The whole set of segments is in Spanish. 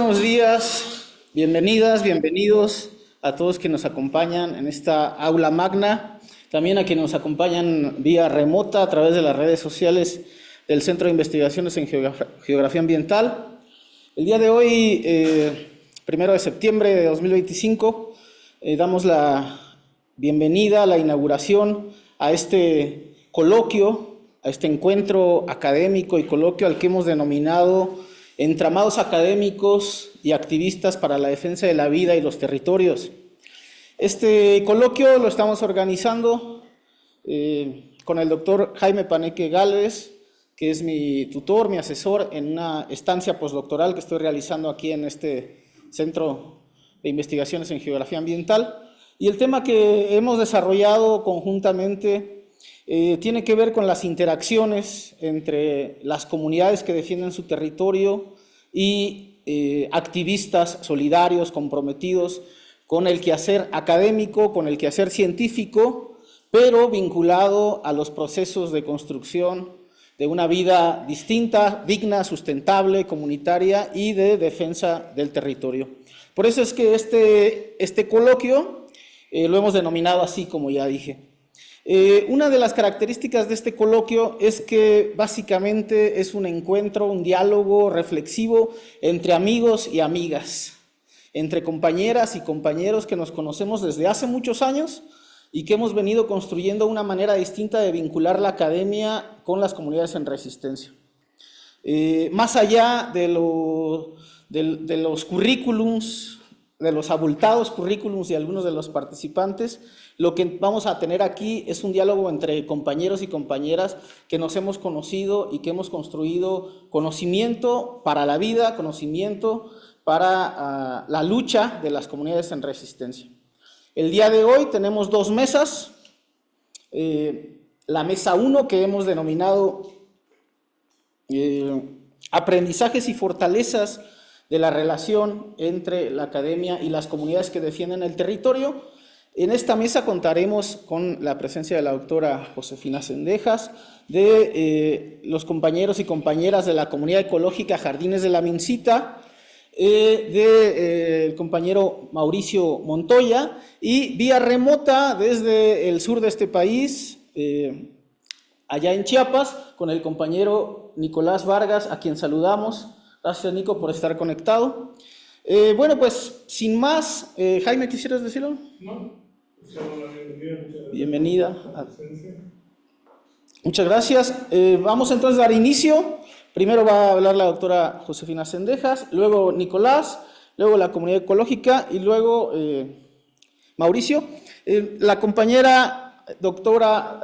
buenos días, bienvenidas, bienvenidos a todos que nos acompañan en esta aula magna, también a quienes nos acompañan vía remota a través de las redes sociales del Centro de Investigaciones en Geografía Ambiental. El día de hoy, 1 de septiembre de 2025, damos la bienvenida a la inauguración a este coloquio, a este encuentro académico y coloquio al que hemos denominado Entramados académicos y activistas para la defensa de la vida y los territorios. Este coloquio lo estamos organizando con el doctor Jaime Paneque Gálvez, que es mi tutor, mi asesor en una estancia postdoctoral que estoy realizando aquí en este Centro de Investigaciones en Geografía Ambiental. Y el tema que hemos desarrollado conjuntamente tiene que ver con las interacciones entre las comunidades que defienden su territorio y activistas solidarios, comprometidos con el quehacer académico, con el quehacer científico, pero vinculado a los procesos de construcción de una vida distinta, digna, sustentable, comunitaria y de defensa del territorio. Por eso es que este coloquio lo hemos denominado así, como ya dije. Una de las características de este coloquio es que básicamente es un encuentro, un diálogo reflexivo entre amigos y amigas, entre compañeras y compañeros que nos conocemos desde hace muchos años y que hemos venido construyendo una manera distinta de vincular la academia con las comunidades en resistencia. Más allá de los currículums, de los abultados currículums de algunos de los participantes, lo que vamos a tener aquí es un diálogo entre compañeros y compañeras que nos hemos conocido y que hemos construido conocimiento para la vida, conocimiento para la lucha de las comunidades en resistencia. El día de hoy tenemos dos mesas, la mesa 1 que hemos denominado aprendizajes y fortalezas de la relación entre la academia y las comunidades que defienden el territorio. En esta mesa contaremos con la presencia de la doctora Josefina Cendejas, de los compañeros y compañeras de la Comunidad Ecológica Jardines de la Mincita, del compañero Mauricio Montoya, y vía remota desde el sur de este país, allá en Chiapas, con el compañero Nicolás Vargas, a quien saludamos. Gracias, Nico, por estar conectado. Bueno, pues, sin más, Jaime, ¿quisieras decirlo? No, pues la bienvenida. Bienvenida. Muchas gracias. Vamos entonces a dar inicio. Primero va a hablar la doctora Josefina Cendejas, luego Nicolás, luego la Comunidad Ecológica y luego Mauricio. La compañera doctora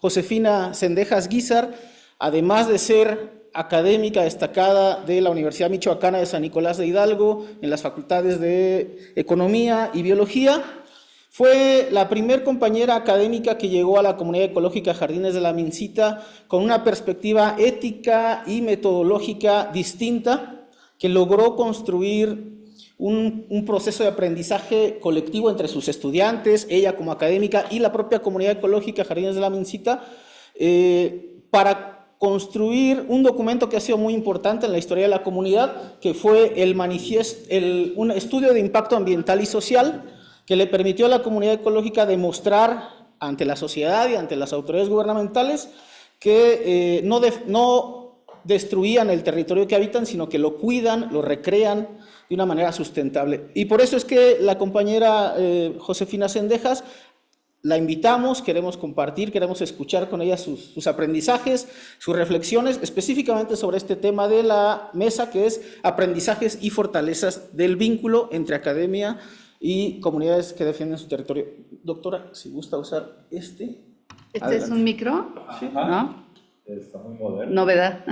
Josefina Cendejas Guízar, además de ser académica destacada de la Universidad Michoacana de San Nicolás de Hidalgo en las facultades de Economía y Biología, fue la primer compañera académica que llegó a la Comunidad Ecológica Jardines de la Mincita con una perspectiva ética y metodológica distinta, que logró construir un proceso de aprendizaje colectivo entre sus estudiantes, ella como académica y la propia Comunidad Ecológica Jardines de la Mincita, para construir un documento que ha sido muy importante en la historia de la comunidad, que fue un estudio de impacto ambiental y social, que le permitió a la comunidad ecológica demostrar ante la sociedad y ante las autoridades gubernamentales que no destruían el territorio que habitan, sino que lo cuidan, lo recrean de una manera sustentable. Y por eso es que la compañera Josefina Cendejas la invitamos, queremos compartir, queremos escuchar con ella sus aprendizajes, sus reflexiones, específicamente sobre este tema de la mesa, que es aprendizajes y fortalezas del vínculo entre academia y comunidades que defienden su territorio. Doctora, si gusta usar este. ¿Este es un micro? Sí. ¿No? Está muy moderno. Novedad.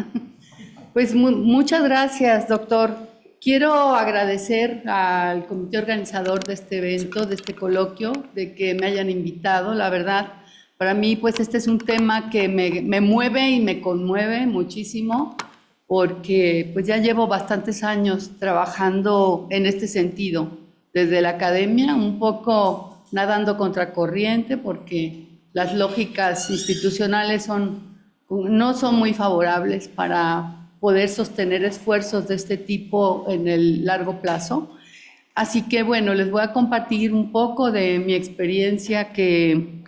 Pues muchas gracias, doctor. Quiero agradecer al comité organizador de este evento, de este coloquio, de que me hayan invitado. La verdad, para mí, pues este es un tema que me mueve y me conmueve muchísimo, porque pues ya llevo bastantes años trabajando en este sentido, desde la academia, un poco nadando contracorriente, porque las lógicas institucionales no son muy favorables para poder sostener esfuerzos de este tipo en el largo plazo. Así que bueno, les voy a compartir un poco de mi experiencia que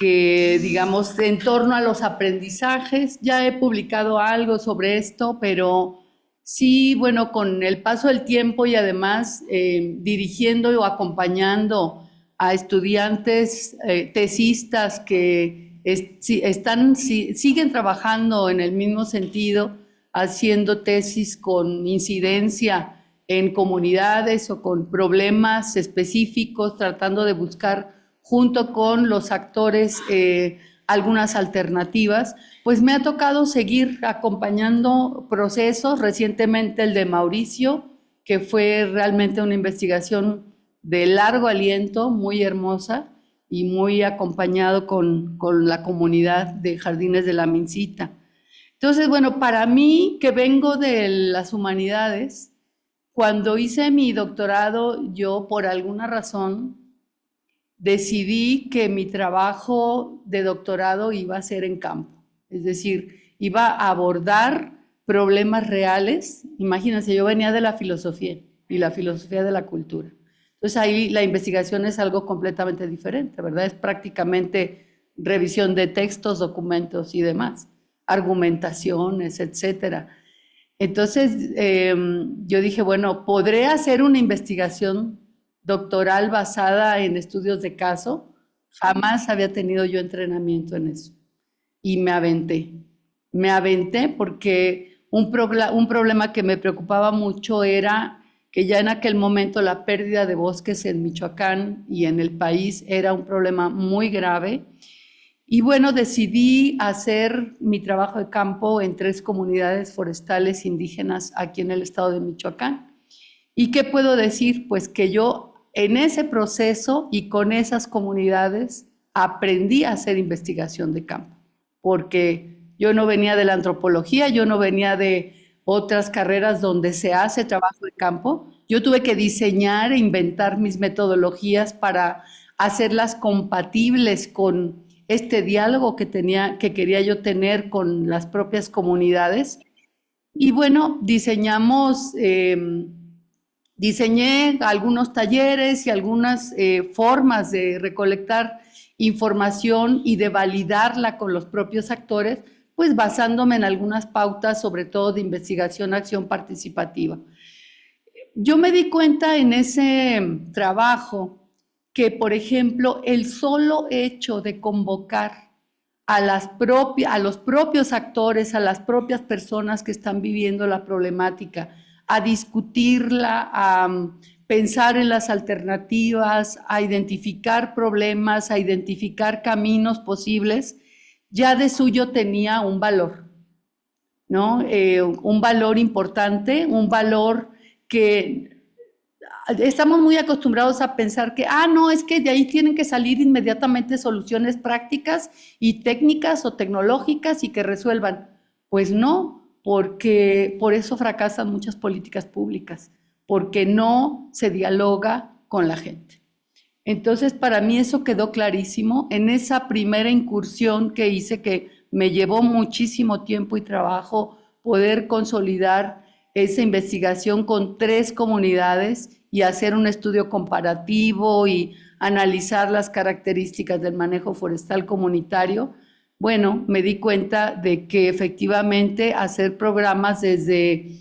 digamos, en torno a los aprendizajes. Ya he publicado algo sobre esto, pero sí, bueno, con el paso del tiempo y además dirigiendo o acompañando a estudiantes tesistas que siguen trabajando en el mismo sentido, haciendo tesis con incidencia en comunidades o con problemas específicos, tratando de buscar junto con los actores algunas alternativas, pues me ha tocado seguir acompañando procesos, recientemente el de Mauricio, que fue realmente una investigación de largo aliento, muy hermosa y muy acompañado con la comunidad de Jardines de la Mincita. Entonces, bueno, para mí, que vengo de las humanidades, cuando hice mi doctorado, yo por alguna razón decidí que mi trabajo de doctorado iba a ser en campo, es decir, iba a abordar problemas reales. Imagínense, yo venía de la filosofía y la filosofía de la cultura. Entonces ahí la investigación es algo completamente diferente, ¿verdad? Es prácticamente revisión de textos, documentos y demás, argumentaciones, etcétera. Entonces yo dije, bueno, ¿podré hacer una investigación doctoral basada en estudios de caso? Jamás había tenido yo entrenamiento en eso. Y me aventé. Me aventé porque un problema que me preocupaba mucho era que ya en aquel momento la pérdida de bosques en Michoacán y en el país era un problema muy grave. Y bueno, decidí hacer mi trabajo de campo en 3 comunidades forestales indígenas aquí en el estado de Michoacán. ¿Y qué puedo decir? Pues que yo en ese proceso y con esas comunidades aprendí a hacer investigación de campo, porque yo no venía de la antropología, yo no venía de otras carreras donde se hace trabajo de campo. Yo tuve que diseñar e inventar mis metodologías para hacerlas compatibles con este diálogo que quería yo tener con las propias comunidades. Y bueno, diseñé algunos talleres y algunas formas de recolectar información y de validarla con los propios actores, pues basándome en algunas pautas, sobre todo de investigación, acción participativa. Yo me di cuenta en ese trabajo que, por ejemplo, el solo hecho de convocar a los propios actores, a las propias personas que están viviendo la problemática, a discutirla, a pensar en las alternativas, a identificar problemas, a identificar caminos posibles, ya de suyo tenía un valor, ¿no? Un valor importante, un valor que estamos muy acostumbrados a pensar que, no, es que de ahí tienen que salir inmediatamente soluciones prácticas y técnicas o tecnológicas y que resuelvan. Pues no, porque por eso fracasan muchas políticas públicas, porque no se dialoga con la gente. Entonces, para mí eso quedó clarísimo en esa primera incursión que hice, que me llevó muchísimo tiempo y trabajo poder consolidar esa investigación con 3 comunidades y hacer un estudio comparativo y analizar las características del manejo forestal comunitario. Bueno, me di cuenta de que efectivamente hacer programas desde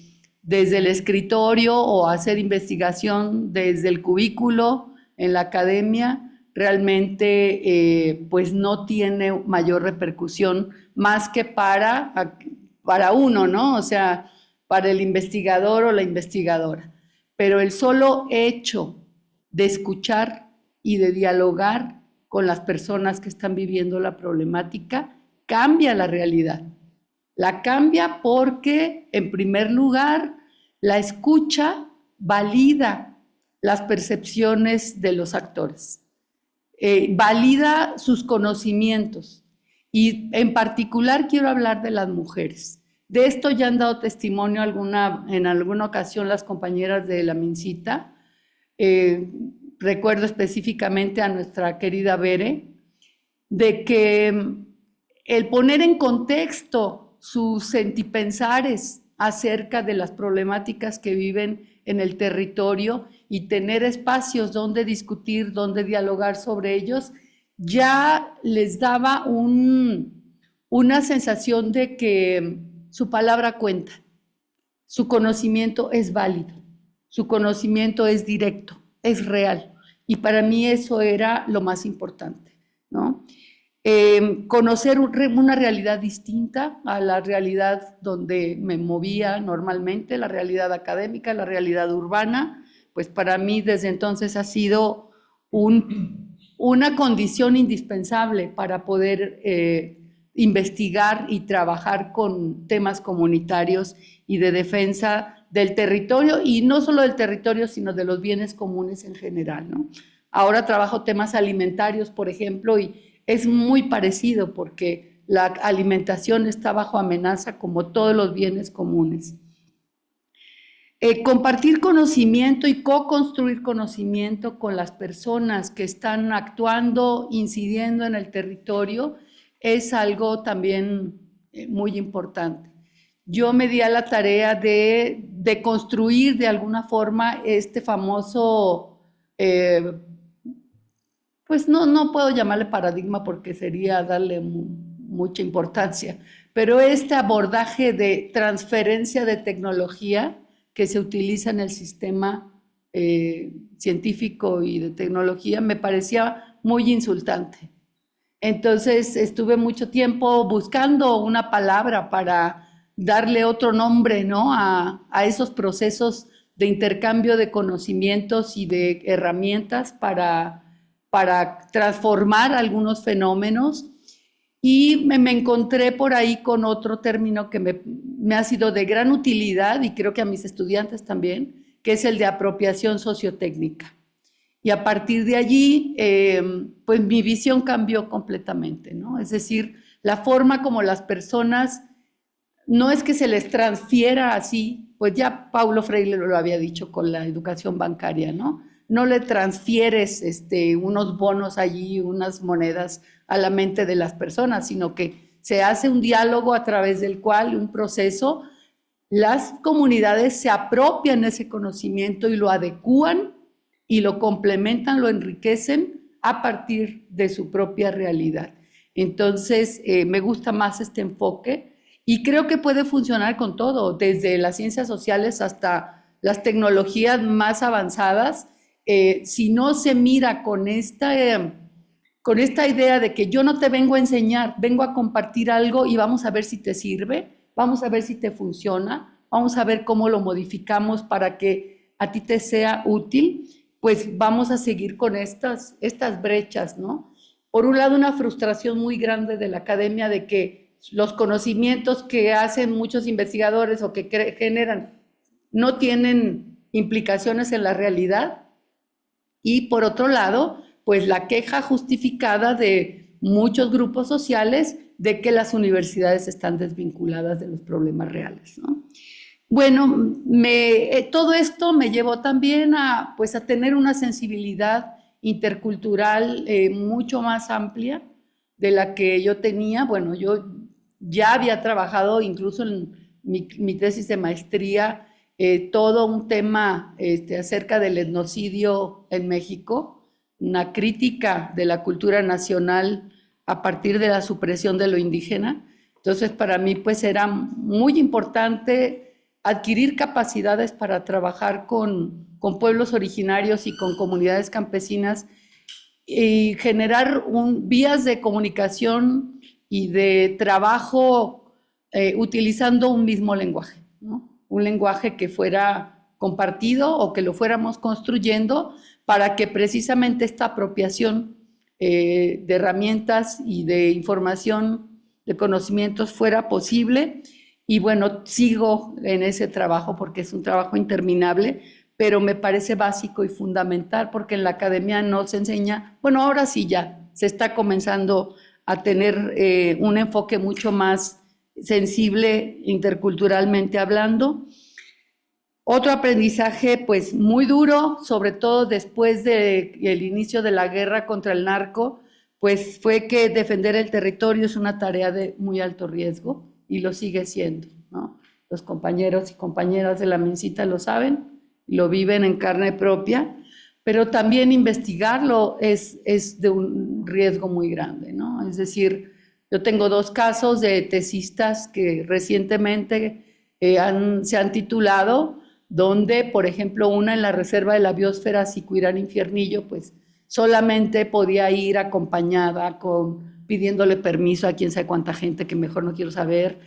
el escritorio o hacer investigación desde el cubículo en la academia realmente pues no tiene mayor repercusión más que para uno, ¿no? O sea, para el investigador o la investigadora. Pero el solo hecho de escuchar y de dialogar con las personas que están viviendo la problemática cambia la realidad. La cambia porque, en primer lugar, la escucha valida las percepciones de los actores, valida sus conocimientos. Y en particular quiero hablar de las mujeres. De esto ya han dado testimonio en alguna ocasión las compañeras de la Mincita. Recuerdo específicamente a nuestra querida Bere, de que el poner en contexto sus sentipensares acerca de las problemáticas que viven en el territorio y tener espacios donde discutir, donde dialogar sobre ellos, ya les daba una sensación de que su palabra cuenta, su conocimiento es válido, su conocimiento es directo, es real. Y para mí eso era lo más importante, ¿no? Conocer una realidad distinta a la realidad donde me movía normalmente, la realidad académica, la realidad urbana, pues para mí desde entonces ha sido una condición indispensable para poder investigar y trabajar con temas comunitarios y de defensa del territorio, y no solo del territorio, sino de los bienes comunes en general, ¿no? Ahora trabajo temas alimentarios, por ejemplo, y es muy parecido porque la alimentación está bajo amenaza como todos los bienes comunes. Compartir conocimiento y co-construir conocimiento con las personas que están actuando, incidiendo en el territorio, es algo también muy importante. Yo me di a la tarea de construir de alguna forma este famoso, pues no puedo llamarle paradigma porque sería darle mucha importancia, pero este abordaje de transferencia de tecnología que se utiliza en el sistema científico y de tecnología me parecía muy insultante. Entonces estuve mucho tiempo buscando una palabra para darle otro nombre, ¿no?, a esos procesos de intercambio de conocimientos y de herramientas para transformar algunos fenómenos, y me encontré por ahí con otro término que me ha sido de gran utilidad, y creo que a mis estudiantes también, que es el de apropiación sociotécnica. Y a partir de allí, pues mi visión cambió completamente, ¿no? Es decir, la forma como las personas, no es que se les transfiera así, pues ya Paulo Freire lo había dicho con la educación bancaria, ¿no? No le transfieres unos bonos allí, unas monedas a la mente de las personas, sino que se hace un diálogo a través del cual, un proceso, las comunidades se apropian ese conocimiento y lo adecúan y lo complementan, lo enriquecen a partir de su propia realidad. Entonces, me gusta más este enfoque y creo que puede funcionar con todo, desde las ciencias sociales hasta las tecnologías más avanzadas. Si no se mira con esta idea de que yo no te vengo a enseñar, vengo a compartir algo y vamos a ver si te sirve, vamos a ver si te funciona, vamos a ver cómo lo modificamos para que a ti te sea útil, pues vamos a seguir con estas brechas, ¿no? Por un lado, una frustración muy grande de la academia de que los conocimientos que hacen muchos investigadores o que generan no tienen implicaciones en la realidad. Y por otro lado, pues la queja justificada de muchos grupos sociales de que las universidades están desvinculadas de los problemas reales, ¿no? Bueno, todo esto me llevó también a tener una sensibilidad intercultural mucho más amplia de la que yo tenía. Bueno, yo ya había trabajado incluso en mi tesis de maestría todo un tema acerca del etnocidio en México, una crítica de la cultura nacional a partir de la supresión de lo indígena. Entonces, para mí, pues era muy importante adquirir capacidades para trabajar con pueblos originarios y con comunidades campesinas y generar vías de comunicación y de trabajo utilizando un mismo lenguaje, ¿no? Un lenguaje que fuera compartido o que lo fuéramos construyendo para que precisamente esta apropiación de herramientas y de información, de conocimientos fuera posible. Y bueno, sigo en ese trabajo porque es un trabajo interminable, pero me parece básico y fundamental porque en la academia no se enseña, bueno, ahora sí ya se está comenzando a tener un enfoque mucho más sensible interculturalmente hablando. Otro aprendizaje pues muy duro, sobre todo después del inicio de la guerra contra el narco, pues fue que defender el territorio es una tarea de muy alto riesgo y lo sigue siendo, ¿no? los compañeros y compañeras de la Mincita lo saben, lo viven en carne propia, pero también investigarlo es de un riesgo muy grande, ¿no? Es decir, yo tengo 2 casos de tesistas que recientemente se han titulado, donde, por ejemplo, una en la Reserva de la Biosfera Sicuirán Infiernillo, pues solamente podía ir acompañada pidiéndole permiso a quién sabe cuánta gente, que mejor no quiero saber,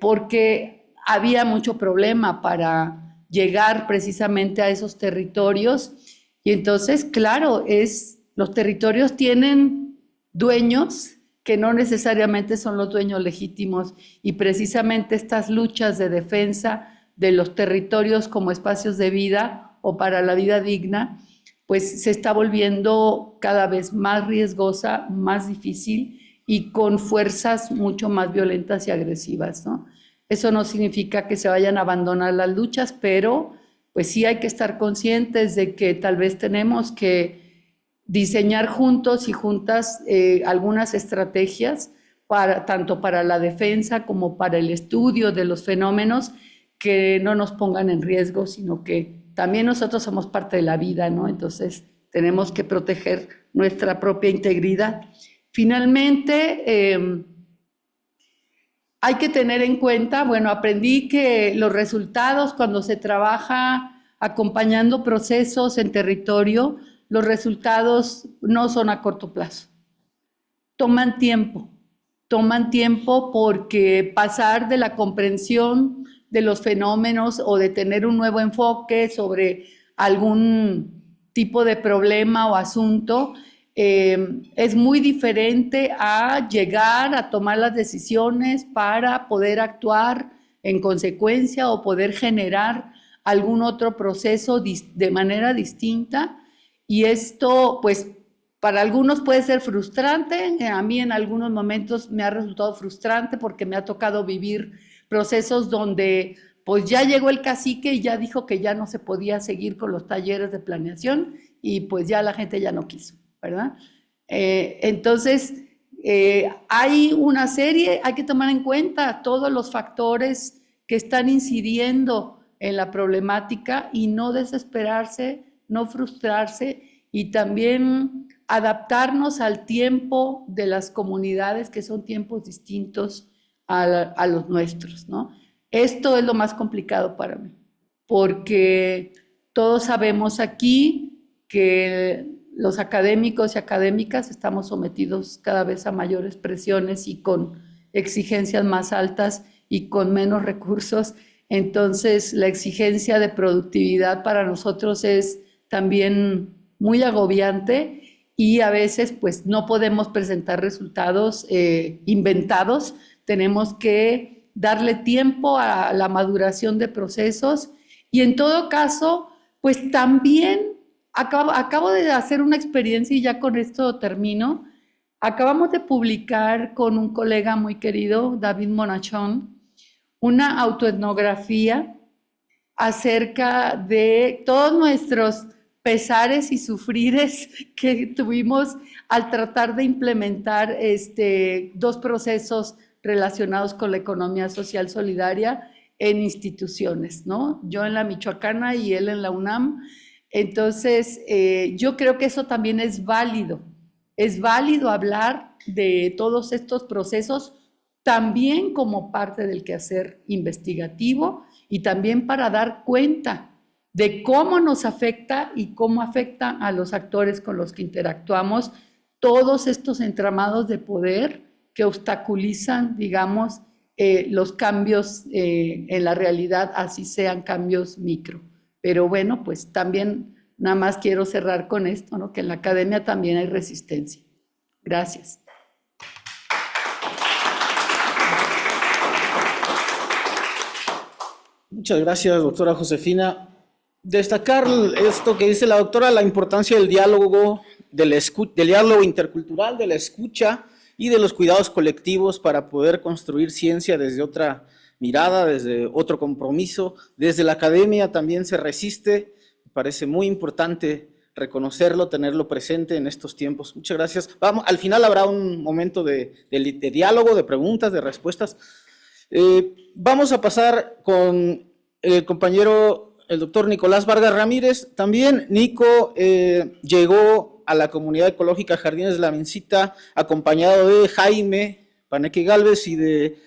porque había mucho problema para llegar precisamente a esos territorios. Y entonces, claro, los territorios tienen dueños que no necesariamente son los dueños legítimos, y precisamente estas luchas de defensa de los territorios como espacios de vida o para la vida digna, pues se está volviendo cada vez más riesgosa, más difícil y con fuerzas mucho más violentas y agresivas, ¿no? Eso no significa que se vayan a abandonar las luchas, pero pues sí hay que estar conscientes de que tal vez tenemos que diseñar juntos y juntas algunas estrategias tanto para la defensa como para el estudio de los fenómenos que no nos pongan en riesgo, sino que también nosotros somos parte de la vida, ¿no? Entonces tenemos que proteger nuestra propia integridad. Finalmente, hay que tener en cuenta, bueno, aprendí que los resultados cuando se trabaja acompañando procesos en territorio, los resultados no son a corto plazo. Toman tiempo porque pasar de la comprensión de los fenómenos o de tener un nuevo enfoque sobre algún tipo de problema o asunto es muy diferente a llegar a tomar las decisiones para poder actuar en consecuencia o poder generar algún otro proceso de manera distinta. Y esto, pues, para algunos puede ser frustrante. A mí en algunos momentos me ha resultado frustrante porque me ha tocado vivir procesos donde pues ya llegó el cacique y ya dijo que ya no se podía seguir con los talleres de planeación y pues ya la gente ya no quiso, ¿verdad? Entonces, hay una serie, hay que tomar en cuenta todos los factores que están incidiendo en la problemática y no desesperarse, no frustrarse, y también adaptarnos al tiempo de las comunidades, que son tiempos distintos a los nuestros, ¿no? Esto es lo más complicado para mí, porque todos sabemos aquí que los académicos y académicas estamos sometidos cada vez a mayores presiones y con exigencias más altas y con menos recursos. Entonces, la exigencia de productividad para nosotros es también muy agobiante y a veces pues no podemos presentar resultados inventados. Tenemos que darle tiempo a la maduración de procesos y en todo caso, pues también acabo de hacer una experiencia y ya con esto termino. Acabamos de publicar con un colega muy querido, David Monachón, una autoetnografía acerca de todos nuestros pesares y sufrires que tuvimos al tratar de implementar 2 procesos relacionados con la economía social solidaria en instituciones, ¿no? Yo en la Michoacana y él en la UNAM. Entonces, yo creo que eso también es válido. Es válido hablar de todos estos procesos también como parte del quehacer investigativo y también para dar cuenta de cómo nos afecta y cómo afecta a los actores con los que interactuamos todos estos entramados de poder que obstaculizan, digamos, los cambios en la realidad, así sean cambios micro. Pero bueno, pues también nada más quiero cerrar con esto, ¿no? Que en la academia también hay resistencia. Gracias. Muchas gracias, doctora Josefina. Destacar esto que dice la doctora, la importancia del diálogo, del diálogo intercultural, de la escucha y de los cuidados colectivos para poder construir ciencia desde otra mirada, desde otro compromiso. Desde la academia también se resiste. Me parece muy importante reconocerlo, tenerlo presente en estos tiempos. Muchas gracias. Vamos, al final habrá un momento de diálogo, de preguntas, de respuestas. Vamos a pasar con el compañero, el doctor Nicolás Vargas Ramírez. También Nico llegó a la comunidad ecológica Jardines de la Mencita acompañado de Jaime Paneque Galvez y de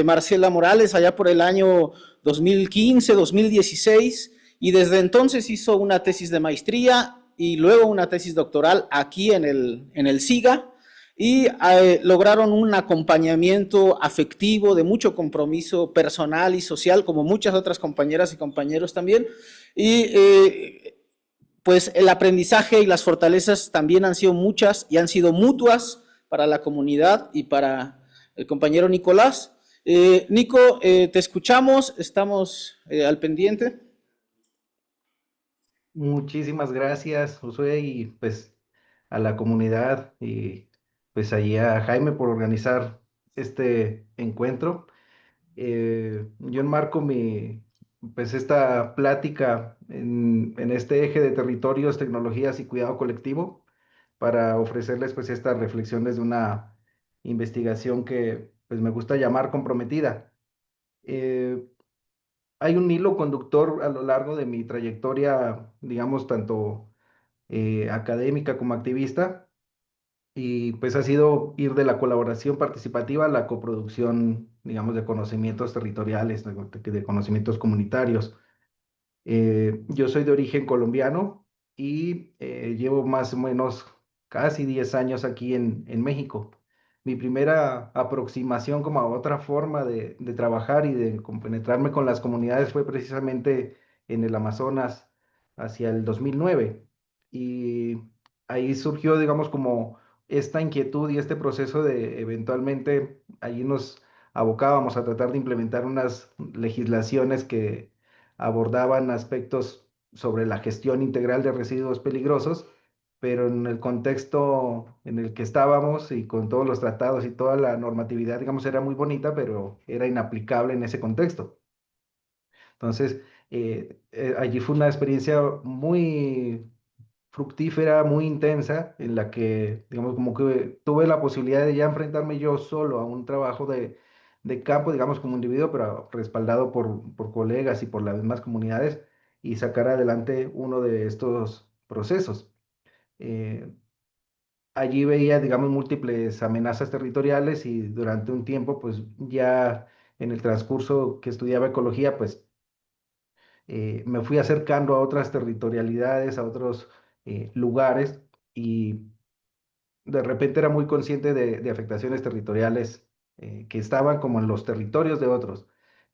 Marcela Morales allá por el año 2015, 2016, y desde entonces hizo una tesis de maestría y luego una tesis doctoral aquí en el SIGA, y lograron un acompañamiento afectivo de mucho compromiso personal y social, como muchas otras compañeras y compañeros también, y pues el aprendizaje y las fortalezas también han sido muchas y han sido mutuas para la comunidad y para el compañero Nicolás. Nico, te escuchamos, estamos al pendiente. Muchísimas gracias, Josué, y pues a la comunidad y pues allí a Jaime por organizar este encuentro. Yo enmarco pues esta plática en este eje de territorios, tecnologías y cuidado colectivo para ofrecerles pues esta reflexión desde una investigación que pues me gusta llamar comprometida. Eh, Hay un hilo conductor a lo largo de mi trayectoria, digamos, tanto académica como activista, y pues ha sido ir de la colaboración participativa a la coproducción, digamos, de conocimientos territoriales, de conocimientos comunitarios. Yo soy de origen colombiano y llevo más o menos casi 10 años aquí en México. Mi primera aproximación como a otra forma de trabajar y de compenetrarme con las comunidades fue precisamente en el Amazonas hacia el 2009. Y ahí surgió, digamos, como esta inquietud y este proceso de eventualmente allí nos abocábamos a tratar de implementar unas legislaciones que abordaban aspectos sobre la gestión integral de residuos peligrosos, pero en el contexto en el que estábamos y con todos los tratados y toda la normatividad, digamos, era muy bonita, pero era inaplicable en ese contexto. Entonces, allí fue una experiencia muy fructífera, muy intensa, en la que, digamos, como que tuve la posibilidad de ya enfrentarme yo solo a un trabajo de campo, digamos, como individuo, pero respaldado por colegas y por las demás comunidades, y sacar adelante uno de estos procesos. Eh, Allí veía, digamos, múltiples amenazas territoriales y durante un tiempo, pues ya en el transcurso que estudiaba ecología, pues me fui acercando a otras territorialidades, a otros lugares, y de repente era muy consciente de afectaciones territoriales que estaban como en los territorios de otros.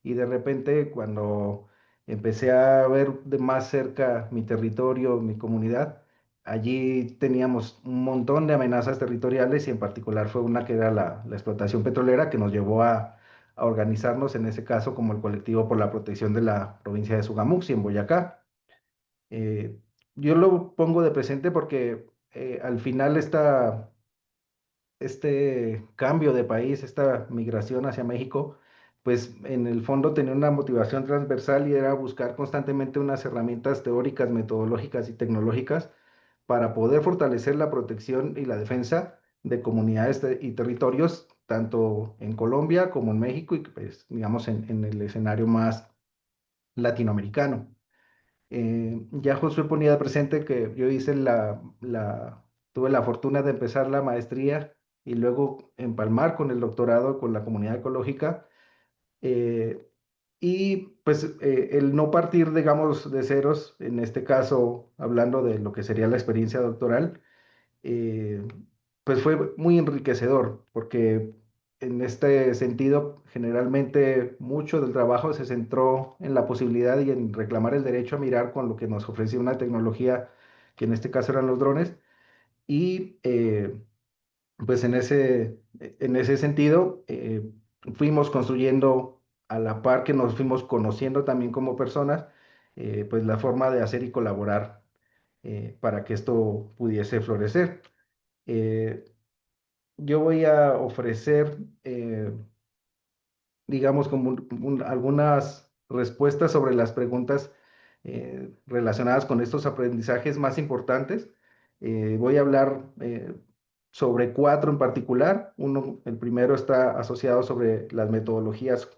Y de repente cuando empecé a ver de más cerca mi territorio, mi comunidad, allí teníamos un montón de amenazas territoriales y en particular fue una que era la explotación petrolera que nos llevó a organizarnos en ese caso como el colectivo por la protección de la provincia de Sogamuxi en Boyacá. Eh, yo lo pongo de presente porque al final este cambio de país, esta migración hacia México, pues en el fondo tenía una motivación transversal y era buscar constantemente unas herramientas teóricas, metodológicas y tecnológicas para poder fortalecer la protección y la defensa de comunidades y territorios, tanto en Colombia como en México y pues digamos en el escenario más latinoamericano. Ya Josué ponía de presente que yo hice tuve la fortuna de empezar la maestría y luego empalmar con el doctorado con la comunidad ecológica. eh, y pues el no partir, digamos, de ceros, en este caso hablando de lo que sería la experiencia doctoral, eh, pues fue muy enriquecedor, porque en este sentido, generalmente mucho del trabajo se centró en la posibilidad y en reclamar el derecho a mirar con lo que nos ofrecía una tecnología, que en este caso eran los drones, y pues en ese sentido fuimos construyendo a la par que nos fuimos conociendo también como personas, pues la forma de hacer y colaborar para que esto pudiese florecer. Eh, yo voy a ofrecer, digamos, como algunas respuestas sobre las preguntas relacionadas con estos aprendizajes más importantes. Voy a hablar sobre cuatro en particular. El primero está asociado sobre las metodologías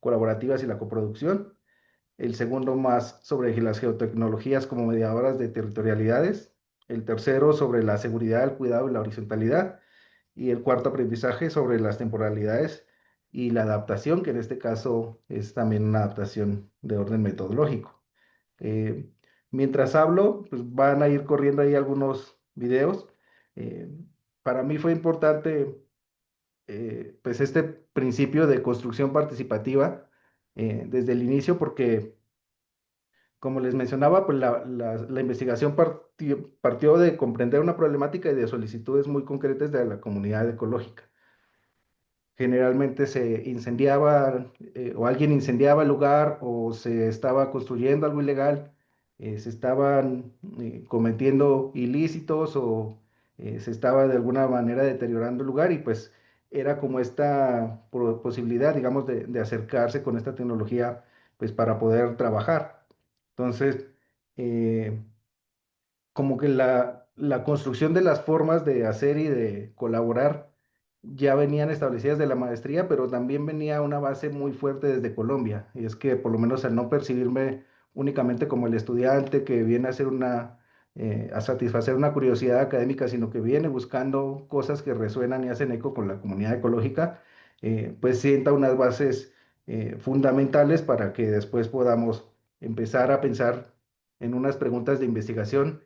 colaborativas y la coproducción. El segundo más sobre las geotecnologías como mediadoras de territorialidades. El tercero sobre la seguridad, el cuidado y la horizontalidad. Y el cuarto aprendizaje sobre las temporalidades y la adaptación, que en este caso es también una adaptación de orden metodológico. Eh, Mientras hablo, pues van a ir corriendo ahí algunos videos. Eh, para mí fue importante pues este principio de construcción participativa desde el inicio porque, como les mencionaba, pues la investigación partió de comprender una problemática y de solicitudes muy concretas de la comunidad ecológica. Generalmente se incendiaba o alguien incendiaba el lugar o se estaba construyendo algo ilegal, se estaban cometiendo ilícitos o se estaba de alguna manera deteriorando el lugar y pues era como esta posibilidad, digamos, de acercarse con esta tecnología pues para poder trabajar. Entonces, eh, como que la construcción de las formas de hacer y de colaborar ya venían establecidas de la maestría, pero también venía una base muy fuerte desde Colombia. Y es que por lo menos al no percibirme únicamente como el estudiante que viene a hacer a satisfacer una curiosidad académica, sino que viene buscando cosas que resuenan y hacen eco con la comunidad ecológica, pues sienta unas bases fundamentales para que después podamos empezar a pensar en unas preguntas de investigación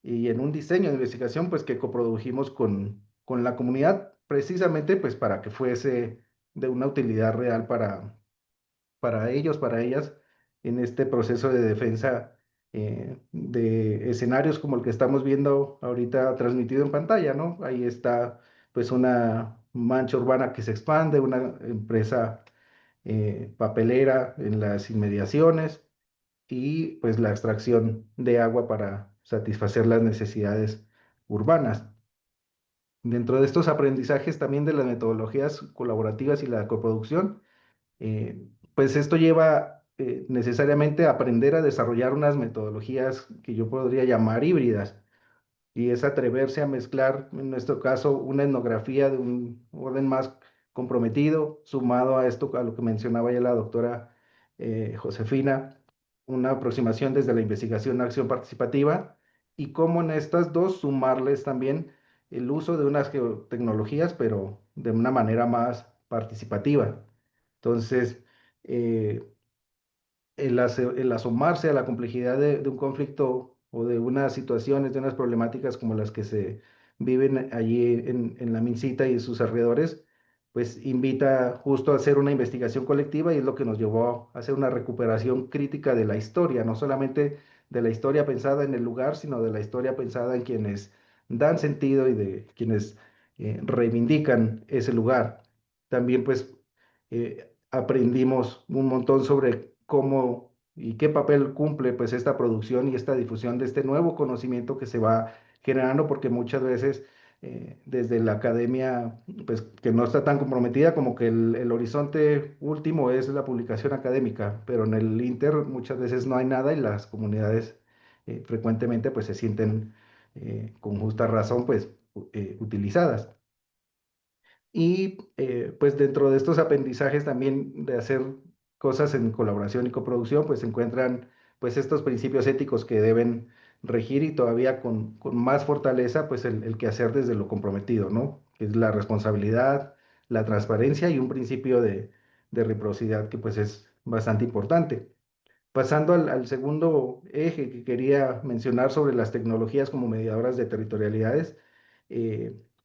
y en un diseño de investigación pues que coprodujimos con la comunidad precisamente pues para que fuese de una utilidad real para ellos, para ellas, en este proceso de defensa de escenarios como el que estamos viendo ahorita transmitido en pantalla, ¿no? Ahí está pues una mancha urbana que se expande, una empresa papelera en las inmediaciones y pues la extracción de agua para satisfacer las necesidades urbanas. Dentro de estos aprendizajes también de las metodologías colaborativas y la coproducción, pues esto lleva necesariamente a aprender a desarrollar unas metodologías que yo podría llamar híbridas, y es atreverse a mezclar, en nuestro caso, una etnografía de un orden más comprometido, sumado a esto, a lo que mencionaba ya la doctora Josefina, una aproximación desde la investigación a acción participativa, y cómo en estas dos sumarles también el uso de unas geotecnologías, pero de una manera más participativa. Entonces, eh, el asomarse a la complejidad de un conflicto o de unas situaciones, de unas problemáticas como las que se viven allí en la Mincita y sus alrededores, pues invita justo a hacer una investigación colectiva y es lo que nos llevó a hacer una recuperación crítica de la historia, no solamente de la historia pensada en el lugar, sino de la historia pensada en quienes dan sentido y de quienes reivindican ese lugar. También pues aprendimos un montón sobre cómo y qué papel cumple pues esta producción y esta difusión de este nuevo conocimiento que se va generando, porque muchas veces desde la academia pues que no está tan comprometida, como que el horizonte último es la publicación académica, pero en el Inter muchas veces no hay nada y las comunidades frecuentemente pues se sienten con justa razón pues utilizadas. Y pues dentro de estos aprendizajes también de hacer cosas en colaboración y coproducción, pues se encuentran pues estos principios éticos que deben regir y todavía con más fortaleza pues el quehacer desde lo comprometido, ¿no? Que es la responsabilidad, la transparencia y un principio de reciprocidad que pues es bastante importante. Pasando al segundo eje que quería mencionar sobre las tecnologías como mediadoras de territorialidades,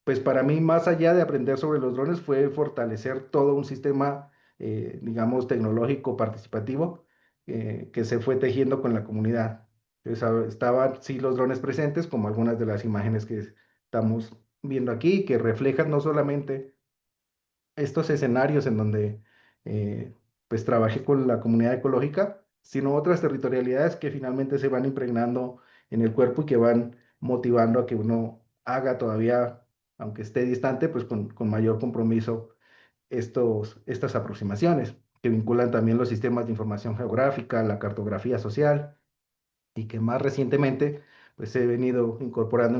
pues para mí, más allá de aprender sobre los drones, fue fortalecer todo un sistema, digamos, tecnológico participativo que se fue tejiendo con la comunidad. Estaban, sí, los drones presentes, como algunas de las imágenes que estamos viendo aquí, que reflejan no solamente estos escenarios en donde pues trabajé con la comunidad ecológica, sino otras territorialidades que finalmente se van impregnando en el cuerpo y que van motivando a que uno haga todavía, aunque esté distante, pues con mayor compromiso estas aproximaciones, que vinculan también los sistemas de información geográfica, la cartografía social, y que más recientemente pues he venido incorporando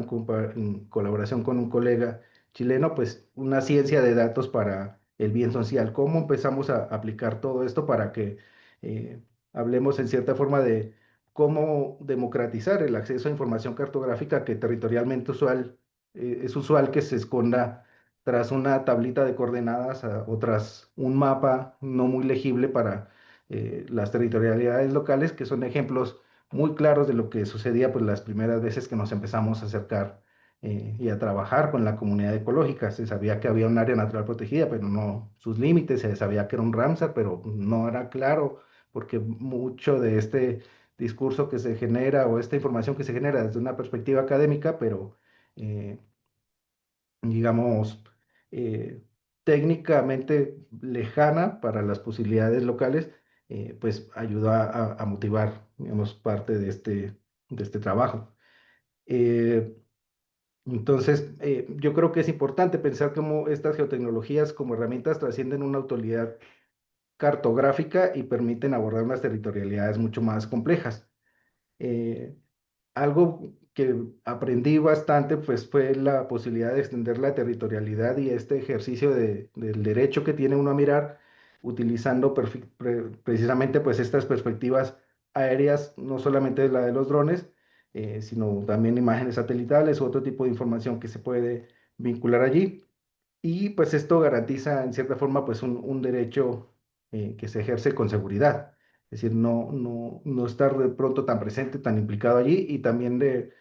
en colaboración con un colega chileno, pues una ciencia de datos para el bien social. ¿Cómo empezamos a aplicar todo esto para que eh, hablemos en cierta forma de cómo democratizar el acceso a información cartográfica que territorialmente es usual que se esconda tras una tablita de coordenadas o tras un mapa no muy legible para las territorialidades locales, que son ejemplos muy claros de lo que sucedía pues las primeras veces que nos empezamos a acercar y a trabajar con la comunidad ecológica. Se sabía que había un área natural protegida, pero no sus límites, se sabía que era un Ramsar, pero no era claro, porque mucho de este discurso que se genera o esta información que se genera desde una perspectiva académica, pero eh, digamos, eh, técnicamente lejana para las posibilidades locales, pues ayuda a motivar, digamos, parte de este trabajo. Eh, entonces, yo creo que es importante pensar cómo estas geotecnologías como herramientas trascienden una autoridad cartográfica y permiten abordar unas territorialidades mucho más complejas. Eh, Algo que aprendí bastante pues fue la posibilidad de extender la territorialidad y este ejercicio del derecho que tiene uno a mirar utilizando precisamente pues estas perspectivas aéreas, no solamente la de los drones, sino también imágenes satelitales u otro tipo de información que se puede vincular allí. Y pues esto garantiza en cierta forma pues un derecho que se ejerce con seguridad. Es decir, no estar de pronto tan presente, tan implicado allí y también de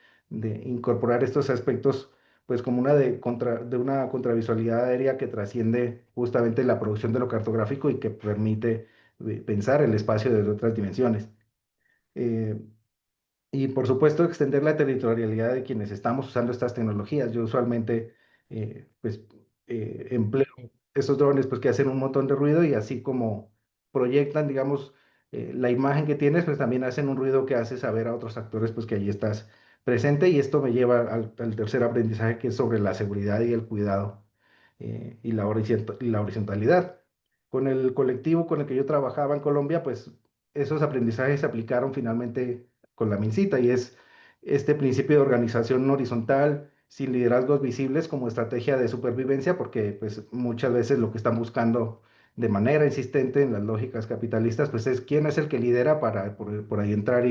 incorporar estos aspectos pues como de una contravisualidad aérea que trasciende justamente la producción de lo cartográfico y que permite pensar el espacio desde otras dimensiones. Eh, y por supuesto, extender la territorialidad de quienes estamos usando estas tecnologías. Yo usualmente, pues, empleo estos drones pues, que hacen un montón de ruido y así como proyectan, digamos, la imagen que tienes, pues también hacen un ruido que hace saber a otros actores pues, que allí estás presente. Y esto me lleva al tercer aprendizaje que es sobre la seguridad y el cuidado y y la horizontalidad. Con el colectivo con el que yo trabajaba en Colombia, pues esos aprendizajes se aplicaron finalmente con la MINCITA y es este principio de organización horizontal sin liderazgos visibles como estrategia de supervivencia, porque pues muchas veces lo que están buscando de manera insistente en las lógicas capitalistas, pues es quién es el que lidera para por ahí entrar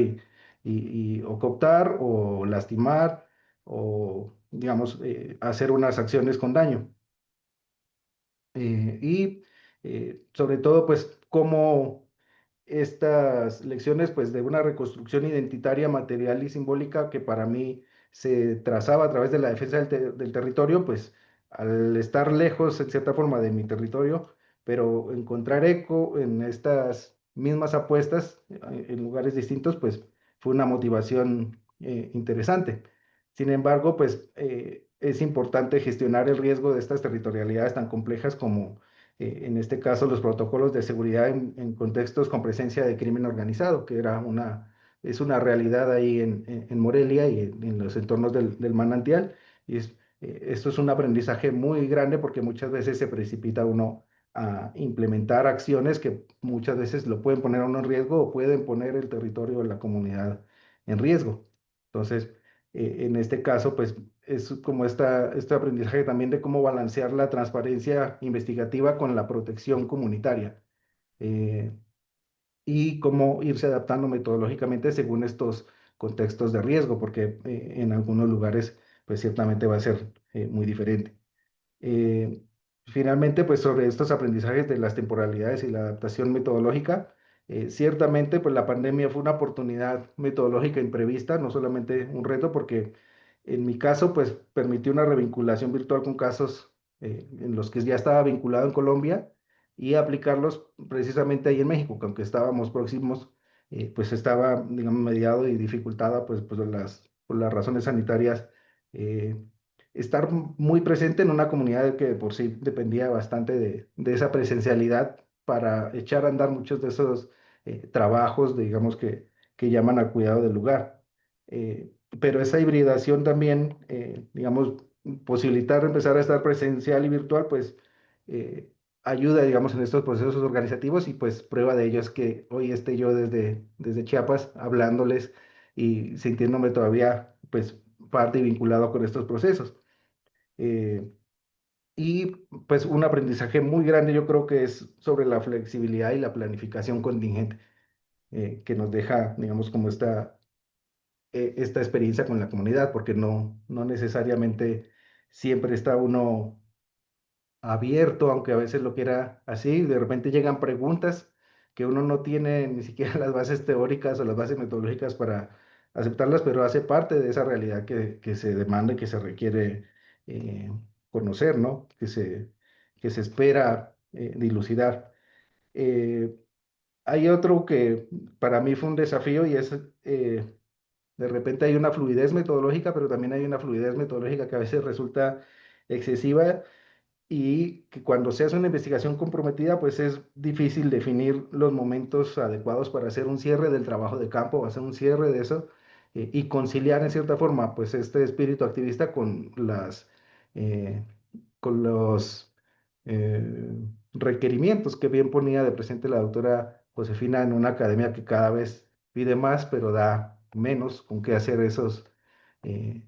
o cooptar o lastimar o, digamos, hacer unas acciones con daño. Sobre todo, pues, cómo estas lecciones pues de una reconstrucción identitaria, material y simbólica que para mí se trazaba a través de la defensa del territorio, pues al estar lejos en cierta forma de mi territorio, pero encontrar eco en estas mismas apuestas en lugares distintos, pues fue una motivación interesante. Sin embargo, pues es importante gestionar el riesgo de estas territorialidades tan complejas como en este caso los protocolos de seguridad en contextos con presencia de crimen organizado, que es una realidad ahí en Morelia y en los entornos del manantial. Y esto es un aprendizaje muy grande porque muchas veces se precipita uno a implementar acciones que muchas veces lo pueden poner a uno en riesgo o pueden poner el territorio de la comunidad en riesgo. Entonces, en este caso, pues es como este aprendizaje también de cómo balancear la transparencia investigativa con la protección comunitaria eh, y cómo irse adaptando metodológicamente según estos contextos de riesgo, porque en algunos lugares pues ciertamente va a ser muy diferente. Eh, Finalmente, pues sobre estos aprendizajes de las temporalidades y la adaptación metodológica, ciertamente pues la pandemia fue una oportunidad metodológica imprevista, no solamente un reto, porque en mi caso pues permitió una revinculación virtual con casos en los que ya estaba vinculado en Colombia y aplicarlos precisamente ahí en México, que aunque estábamos próximos, pues estaba, digamos, mediado y dificultada pues por las razones sanitarias. eh, Estar muy presente en una comunidad que de por sí dependía bastante de esa presencialidad para echar a andar muchos de esos trabajos, digamos, que llaman al cuidado del lugar. Pero esa hibridación también, digamos, posibilitar empezar a estar presencial y virtual, pues eh, ayuda, digamos, en estos procesos organizativos y pues prueba de ello es que hoy esté yo desde Chiapas hablándoles y sintiéndome todavía, pues, parte y vinculado con estos procesos. Eh, Y pues un aprendizaje muy grande yo creo que es sobre la flexibilidad y la planificación contingente que nos deja, digamos, como esta experiencia con la comunidad, porque no necesariamente siempre está uno abierto, aunque a veces lo quiera así, de repente llegan preguntas que uno no tiene ni siquiera las bases teóricas o las bases metodológicas para aceptarlas, pero hace parte de esa realidad que se demanda y que se requiere eh, conocer, ¿no? Que se espera dilucidar. Eh, Hay otro que para mí fue un desafío y es, de repente hay una fluidez metodológica, pero también hay una fluidez metodológica que a veces resulta excesiva y que cuando se hace una investigación comprometida, pues es difícil definir los momentos adecuados para hacer un cierre del trabajo de campo, hacer un cierre de eso y conciliar en cierta forma, pues este espíritu activista eh, con los requerimientos que bien ponía de presente la doctora Josefina en una academia que cada vez pide más, pero da menos con qué hacer eh,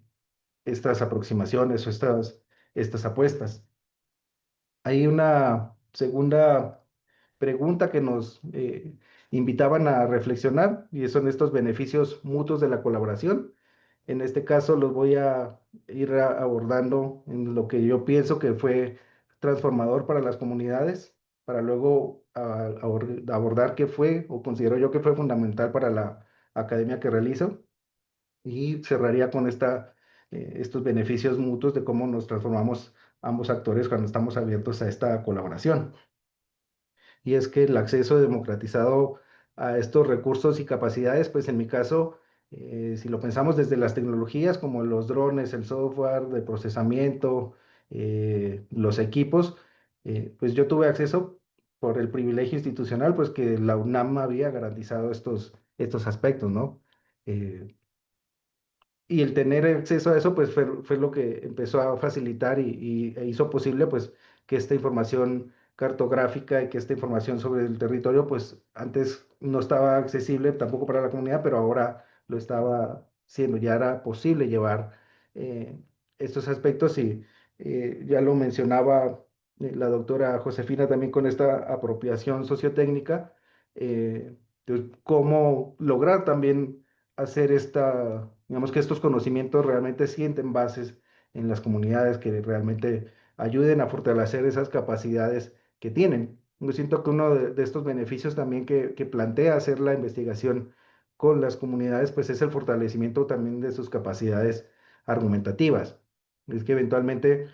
estas aproximaciones o estas apuestas. Hay una segunda pregunta que nos invitaban a reflexionar y son estos beneficios mutuos de la colaboración. En este caso los voy a ir abordando en lo que yo pienso que fue transformador para las comunidades, para luego abordar qué fue o considero yo que fue fundamental para la academia que realizo y cerraría con estos beneficios mutuos de cómo nos transformamos ambos actores cuando estamos abiertos a esta colaboración. Y es que el acceso democratizado a estos recursos y capacidades, pues en mi caso, si lo pensamos desde las tecnologías como los drones, el software de procesamiento, los equipos, pues yo tuve acceso por el privilegio institucional, pues que la UNAM había garantizado estos aspectos, ¿no? Eh, y el tener acceso a eso, pues fue lo que empezó a facilitar e hizo posible, pues, que esta información cartográfica y que esta información sobre el territorio, pues, antes no estaba accesible tampoco para la comunidad, pero ahora lo estaba siendo, ya era posible llevar eh, estos aspectos y ya lo mencionaba la doctora Josefina también con esta apropiación sociotécnica, de cómo lograr también hacer digamos que estos conocimientos realmente sienten bases en las comunidades que realmente ayuden a fortalecer esas capacidades que tienen. Yo siento que uno de estos beneficios también que plantea hacer la investigación con las comunidades, pues es el fortalecimiento también de sus capacidades argumentativas. Es que eventualmente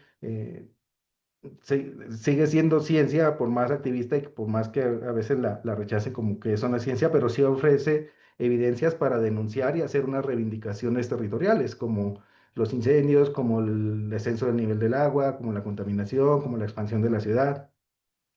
sigue siendo ciencia, por más activista y por más que a veces la rechace como que eso no es ciencia, pero sí ofrece evidencias para denunciar y hacer unas reivindicaciones territoriales, como los incendios, como el descenso del nivel del agua, como la contaminación, como la expansión de la ciudad.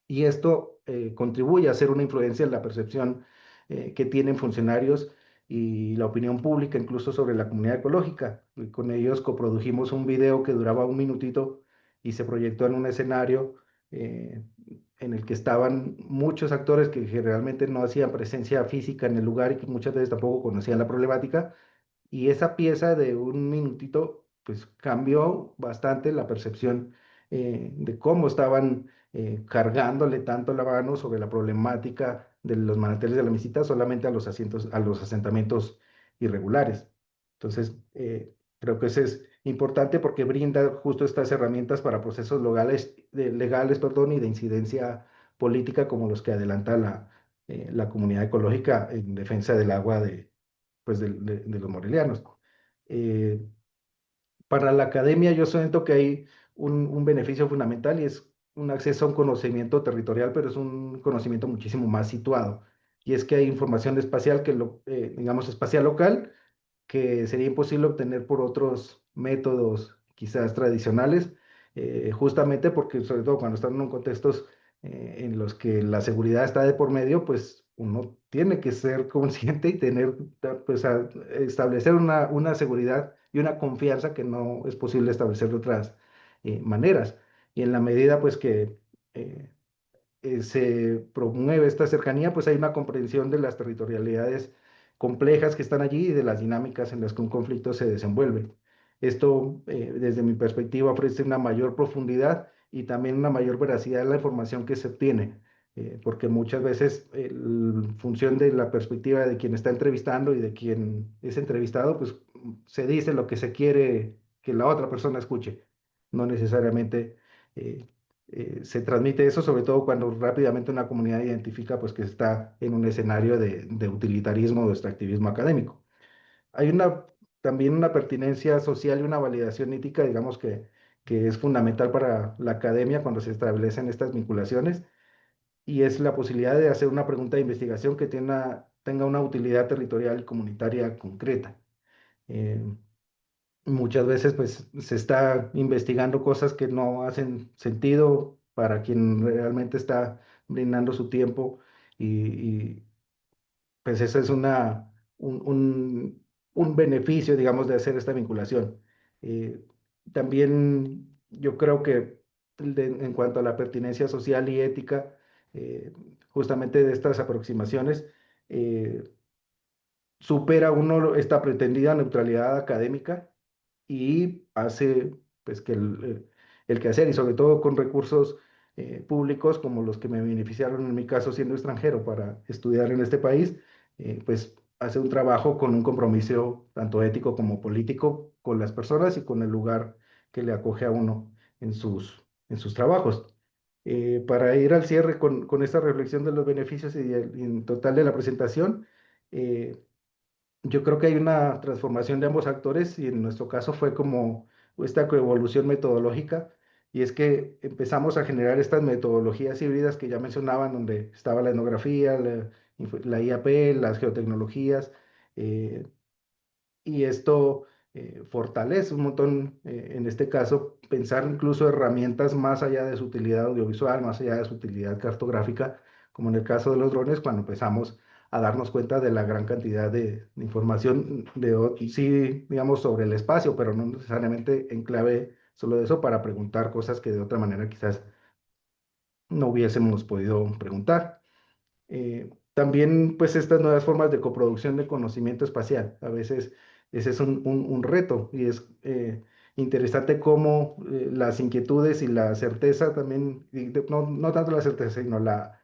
Y esto contribuye a hacer una influencia en la percepción que tienen funcionarios y la opinión pública, incluso sobre la comunidad ecológica. Y con ellos coprodujimos un video que duraba un minutito y se proyectó en un escenario eh, en el que estaban muchos actores que realmente no hacían presencia física en el lugar y que muchas veces tampoco conocían la problemática, y esa pieza de un minutito, pues cambió bastante la percepción de cómo estaban cargándole tanto la mano sobre la problemática de los manantiales de la Misita solamente a a los asentamientos irregulares. Entonces, creo que eso es importante porque brinda justo estas herramientas para procesos legales, perdón, y de incidencia política como los que adelanta la comunidad ecológica en defensa del agua pues, de los morelianos. Eh, para la academia yo siento que hay un beneficio fundamental y es un acceso a un conocimiento territorial, pero es un conocimiento muchísimo más situado. Y es que hay información espacial digamos, espacial local, que sería imposible obtener por otros métodos quizás tradicionales, justamente porque sobre todo cuando están en contextos en los que la seguridad está de por medio, pues uno tiene que ser consciente y pues establecer una seguridad y una confianza que no es posible establecer de otras maneras. Y en la medida pues que eh, se promueve esta cercanía, pues hay una comprensión de las territorialidades complejas que están allí y de las dinámicas en las que un conflicto se desenvuelve. Esto, desde mi perspectiva, ofrece una mayor profundidad y también una mayor veracidad en la información que se obtiene, porque muchas veces, en función de la perspectiva de quien está entrevistando y de quien es entrevistado, pues se dice lo que se quiere que la otra persona escuche, no necesariamente eh, se transmite eso, sobre todo cuando rápidamente una comunidad identifica pues que está en un escenario de utilitarismo o de extractivismo académico. Hay también una pertinencia social y una validación ética, digamos que es fundamental para la academia cuando se establecen estas vinculaciones, y es la posibilidad de hacer una pregunta de investigación que tenga una utilidad territorial y comunitaria concreta. Eh, Muchas veces pues se está investigando cosas que no hacen sentido para quien realmente está brindando su tiempo, y pues ese es un, un- un beneficio, digamos, de hacer esta vinculación. Eh, También yo creo que en cuanto a la pertinencia social y ética, justamente de estas aproximaciones, eh, supera uno esta pretendida neutralidad académica y hace pues que el quehacer, y sobre todo con recursos públicos como los que me beneficiaron en mi caso siendo extranjero para estudiar en este país, pues hace un trabajo con un compromiso tanto ético como político con las personas y con el lugar que le acoge a uno en sus trabajos. Para ir al cierre con esta reflexión de los beneficios y en total de la presentación, eh, yo creo que hay una transformación de ambos actores, y en nuestro caso fue como esta coevolución metodológica, y es que empezamos a generar estas metodologías híbridas que ya mencionaban, donde estaba la etnografía, la IAP, las geotecnologías, eh, y esto fortalece un montón, en este caso, pensar incluso herramientas más allá de su utilidad audiovisual, más allá de su utilidad cartográfica, como en el caso de los drones, cuando empezamos a darnos cuenta de la gran cantidad de información, sí, digamos, sobre el espacio, pero no necesariamente en clave solo de eso, para preguntar cosas que de otra manera quizás no hubiésemos podido preguntar. También, pues, estas nuevas formas de coproducción de conocimiento espacial. A veces ese es un reto, y es interesante cómo las inquietudes y la certeza también, no tanto la certeza, sino la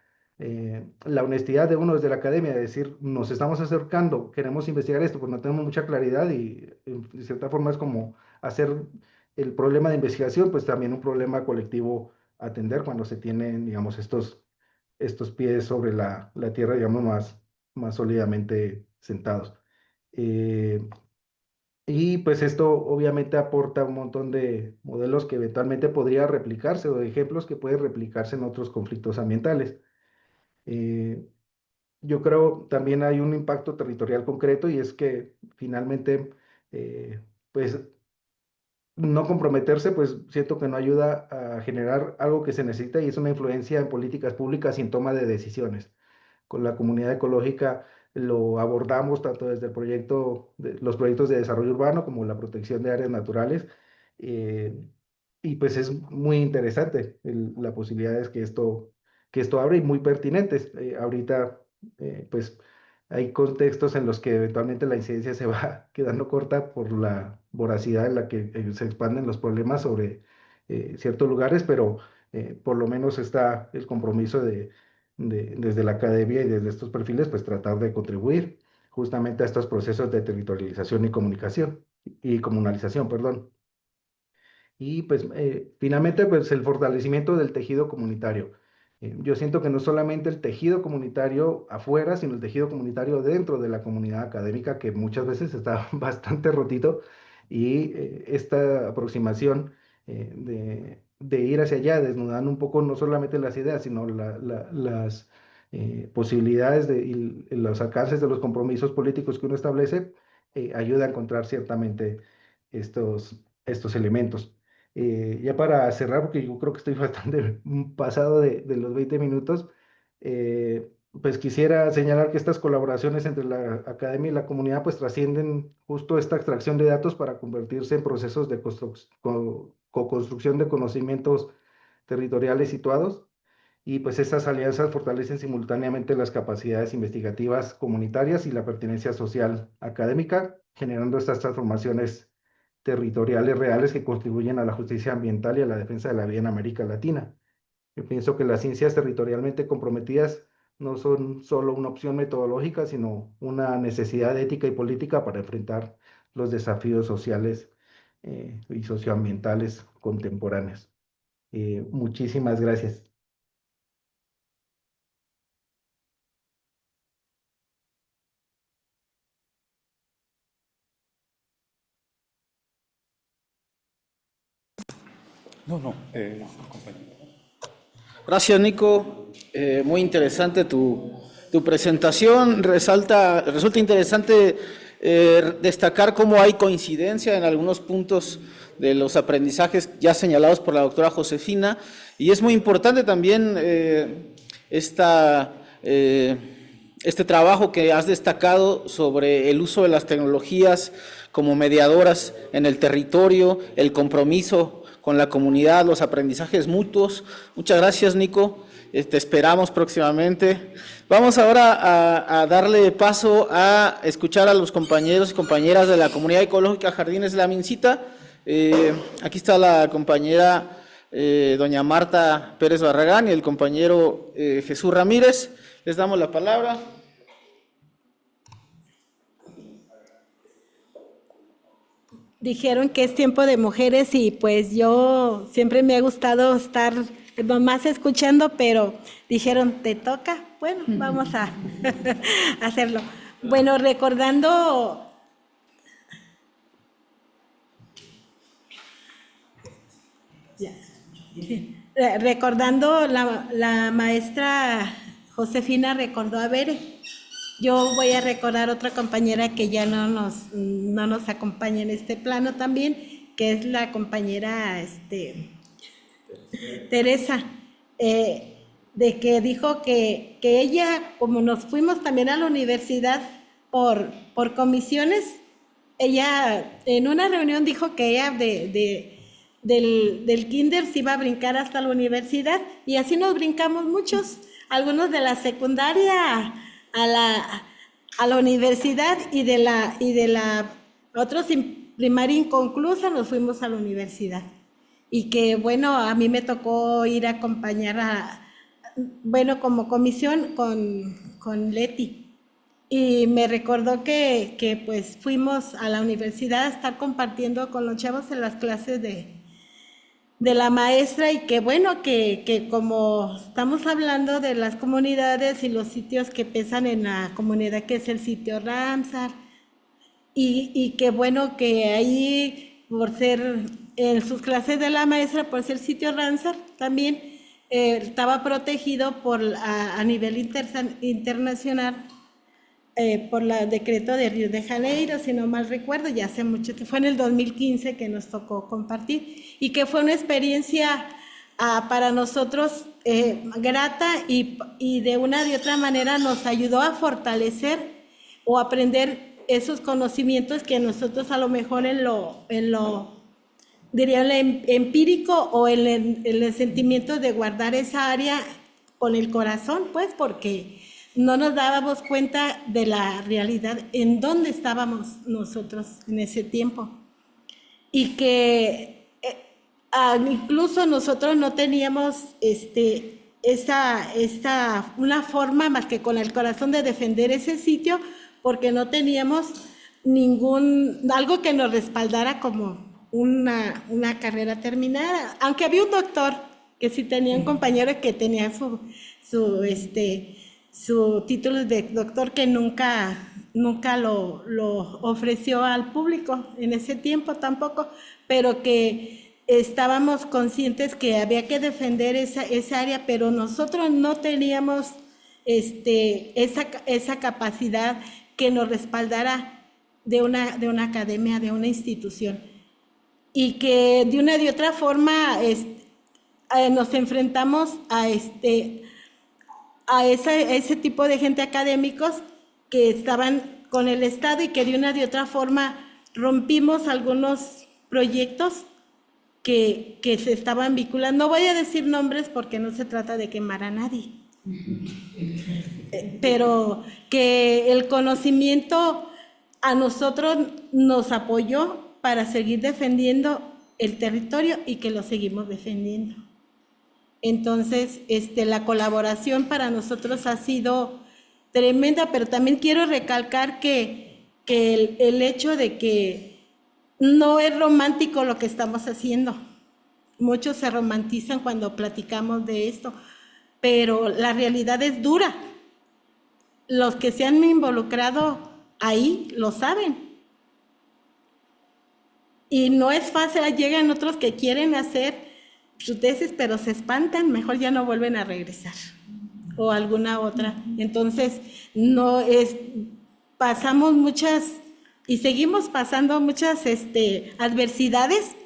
honestidad de uno desde la academia, de decir, nos estamos acercando, queremos investigar esto, pues no tenemos mucha claridad, y de cierta forma es como hacer el problema de investigación, pues también un problema colectivo atender cuando se tienen, digamos, estos pies sobre la tierra, digamos, más sólidamente sentados. Eh, y pues esto obviamente aporta un montón de modelos que eventualmente podría replicarse, o de ejemplos que pueden replicarse en otros conflictos ambientales. Eh, yo creo también hay un impacto territorial concreto, y es que finalmente, pues no comprometerse, pues siento que no ayuda a generar algo que se necesita, y es una influencia en políticas públicas y en toma de decisiones. Con la comunidad ecológica lo abordamos tanto desde los proyectos de desarrollo urbano como la protección de áreas naturales. eh, y pues es muy interesante la posibilidad es que esto abre, y muy pertinentes. Ahorita, pues hay contextos en los que eventualmente la incidencia se va quedando corta por la voracidad en la que se expanden los problemas sobre ciertos lugares, pero por lo menos está el compromiso desde la academia y desde estos perfiles, pues tratar de contribuir justamente a estos procesos de territorialización y comunicación y comunalización, perdón. Y pues finalmente, pues el fortalecimiento del tejido comunitario. Yo siento que no solamente el tejido comunitario afuera, sino el tejido comunitario dentro de la comunidad académica, que muchas veces está bastante rotito, y esta aproximación de ir hacia allá, desnudando un poco no solamente las ideas, sino las posibilidades y los alcances de los compromisos políticos que uno establece, ayuda a encontrar ciertamente estos elementos. Ya para cerrar, porque yo creo que estoy bastante pasado de los 20 minutos, pues quisiera señalar que estas colaboraciones entre la academia y la comunidad pues trascienden justo esta extracción de datos para convertirse en procesos de co-construcción de conocimientos territoriales situados, y pues estas alianzas fortalecen simultáneamente las capacidades investigativas comunitarias y la pertinencia social académica, generando estas transformaciones territoriales reales que contribuyen a la justicia ambiental y a la defensa de la vida en América Latina. Yo pienso que las ciencias territorialmente comprometidas no son solo una opción metodológica, sino una necesidad ética y política para enfrentar los desafíos sociales y socioambientales contemporáneos. Muchísimas gracias. Gracias, Nico. Muy interesante tu presentación. Resulta interesante destacar cómo hay coincidencia en algunos puntos de los aprendizajes ya señalados por la doctora Josefina. Y es muy importante también este trabajo que has destacado sobre el uso de las tecnologías como mediadoras en el territorio, el compromiso con la comunidad, los aprendizajes mutuos. Muchas gracias, Nico. Te esperamos próximamente. Vamos ahora a darle paso a escuchar a los compañeros y compañeras de la Comunidad Ecológica Jardines de la Mincita. Aquí está la compañera doña Marta Pérez Barragán y el compañero Jesús Ramírez. Les damos la palabra. Dijeron que es tiempo de mujeres y pues yo siempre me ha gustado estar más escuchando, pero dijeron, ¿te toca? Bueno, vamos a hacerlo. Bueno, recordando la maestra Josefina recordó a Bere. Yo voy a recordar otra compañera que ya no nos acompaña en este plano también, que es la compañera Teresa, de que dijo que ella, como nos fuimos también a la universidad por comisiones, ella en una reunión dijo que ella del kinder se iba a brincar hasta la universidad, y así nos brincamos muchos, algunos de la secundaria a la universidad, y de la otros primaria inconclusa nos fuimos a la universidad. Y que bueno, a mí me tocó ir a acompañar como comisión con Leti. Y me recordó que pues fuimos a la universidad a estar compartiendo con los chavos en las clases de la maestra, y que bueno, que como estamos hablando de las comunidades y los sitios que pesan en la comunidad, que es el sitio Ramsar, y que bueno, que ahí, por ser en sus clases de la maestra, por ser sitio Ramsar, también estaba protegido a nivel internacional por el decreto de Río de Janeiro, si no mal recuerdo, ya hace mucho, fue en el 2015 que nos tocó compartir, y que fue una experiencia para nosotros grata, y de una y otra manera nos ayudó a fortalecer o aprender esos conocimientos que nosotros a lo mejor en lo diría empírico, o en el sentimiento de guardar esa área con el corazón, pues, porque no nos dábamos cuenta de la realidad en donde estábamos nosotros en ese tiempo. Y que incluso nosotros no teníamos una forma más que con el corazón de defender ese sitio, porque no teníamos algo que nos respaldara como una carrera terminada. Aunque había un doctor que sí tenía, un compañero que tenía su título de doctor, que nunca lo ofreció al público en ese tiempo tampoco, pero que estábamos conscientes que había que defender esa área, pero nosotros no teníamos esa capacidad que nos respaldara de una academia, de una institución, y que de una y otra forma nos enfrentamos a ese tipo de gente, académicos que estaban con el Estado, y que de una y otra forma rompimos algunos proyectos que se estaban vinculando. No voy a decir nombres porque no se trata de quemar a nadie, pero que el conocimiento a nosotros nos apoyó para seguir defendiendo el territorio y que lo seguimos defendiendo. Entonces, la colaboración para nosotros ha sido tremenda, pero también quiero recalcar que el hecho de que no es romántico lo que estamos haciendo. Muchos se romantizan cuando platicamos de esto, pero la realidad es dura. Los que se han involucrado ahí lo saben. Y no es fácil, llegan otros que quieren hacer su tesis, pero se espantan, mejor ya no vuelven a regresar, o alguna otra. Entonces, pasamos muchas, y seguimos pasando muchas adversidades,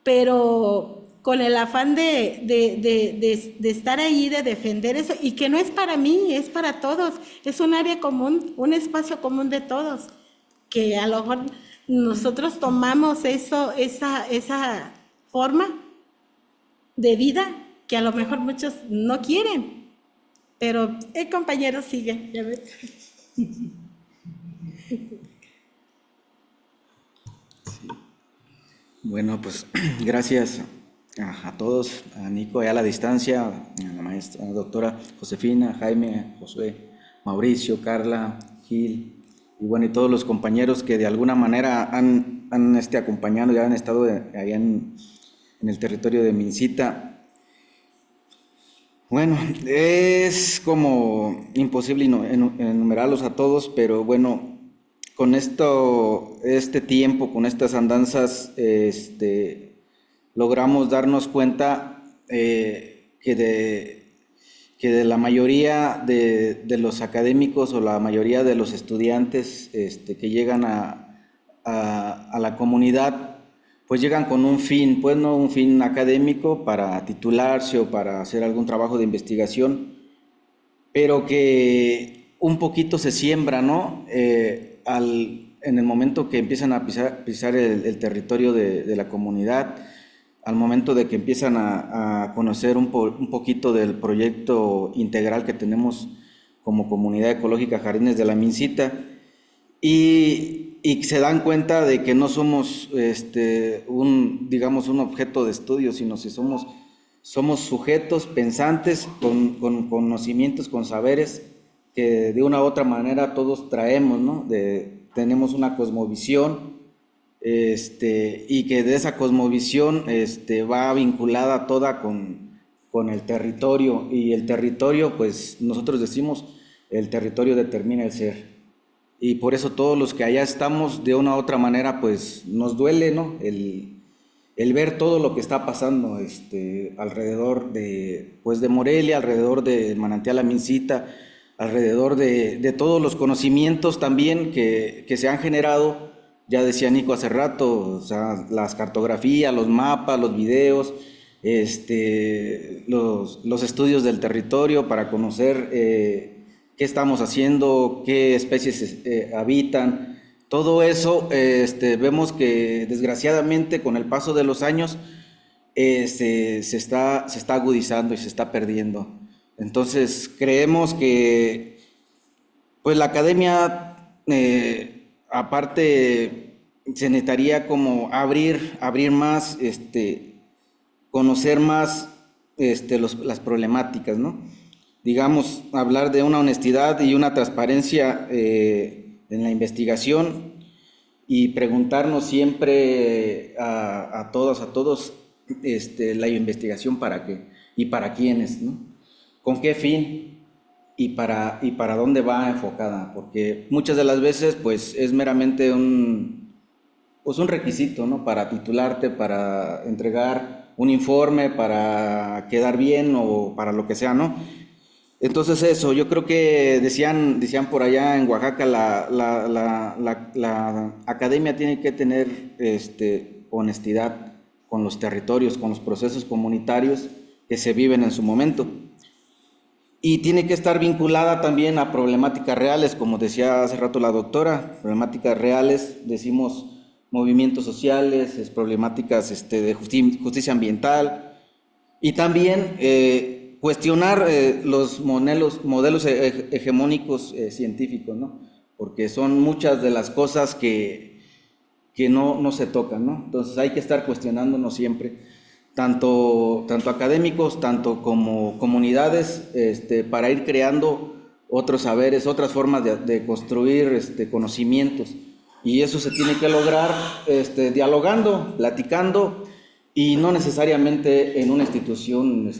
pero con el afán de estar ahí, de defender eso, y que no es para mí, es para todos, es un área común, un espacio común de todos, que a lo mejor nosotros tomamos esa forma de vida que a lo mejor muchos no quieren, pero el compañero sigue, ya ves. Bueno, pues gracias a todos, a Nico y a la distancia, a la maestra, a la doctora Josefina, Jaime, Josué, Mauricio, Carla, Gil, y bueno, y todos los compañeros que de alguna manera han acompañado, ya han estado allá en el territorio de Mincita. Bueno, es como imposible enumerarlos a todos, pero bueno, con este tiempo, con estas andanzas, logramos darnos cuenta que de la mayoría de los académicos o la mayoría de los estudiantes que llegan a la comunidad, pues llegan con un fin, pues no un fin académico para titularse o para hacer algún trabajo de investigación, pero que un poquito se siembra, ¿no? En el momento que empiezan a pisar el territorio de la comunidad, al momento de que empiezan a conocer un poquito del proyecto integral que tenemos como Comunidad Ecológica Jardines de la Mincita, y se dan cuenta de que no somos un objeto de estudio, sino que somos sujetos pensantes con conocimientos, con saberes que de una u otra manera todos traemos, ¿no? Tenemos una cosmovisión, y que de esa cosmovisión va vinculada toda con el territorio, y el territorio, pues nosotros decimos, el territorio determina el ser. Y por eso todos los que allá estamos, de una u otra manera, pues nos duele, ¿no? El ver todo lo que está pasando alrededor de Morelia, alrededor del manantial La Mincita, alrededor de todos los conocimientos también que se han generado. Ya decía Nico hace rato, o sea, las cartografías, los mapas, los videos, los estudios del territorio para conocer qué estamos haciendo, qué especies habitan. Todo eso vemos que desgraciadamente con el paso de los años se está agudizando y se está perdiendo. Entonces creemos que pues la academia aparte se necesitaría como abrir más, conocer más las problemáticas, ¿no? Digamos, hablar de una honestidad y una transparencia en la investigación, y preguntarnos siempre a todos la investigación para qué y para quiénes, ¿no? ¿Con qué fin y para dónde va enfocada? Porque muchas de las veces pues es meramente un requisito, ¿no? Para titularte, para entregar un informe, para quedar bien o para lo que sea, ¿no? Entonces eso, yo creo que decían por allá en Oaxaca, la academia tiene que tener honestidad con los territorios, con los procesos comunitarios que se viven en su momento. Y tiene que estar vinculada también a problemáticas reales, como decía hace rato la doctora, problemáticas reales, decimos movimientos sociales, problemáticas de justicia ambiental, y también cuestionar los modelos hegemónicos científicos, ¿no? Porque son muchas de las cosas que que no se tocan, ¿no? Entonces hay que estar cuestionándonos siempre, tanto académicos, tanto como comunidades, para ir creando otros saberes, otras formas de construir conocimientos. Y eso se tiene que lograr dialogando, platicando, y no necesariamente en una institución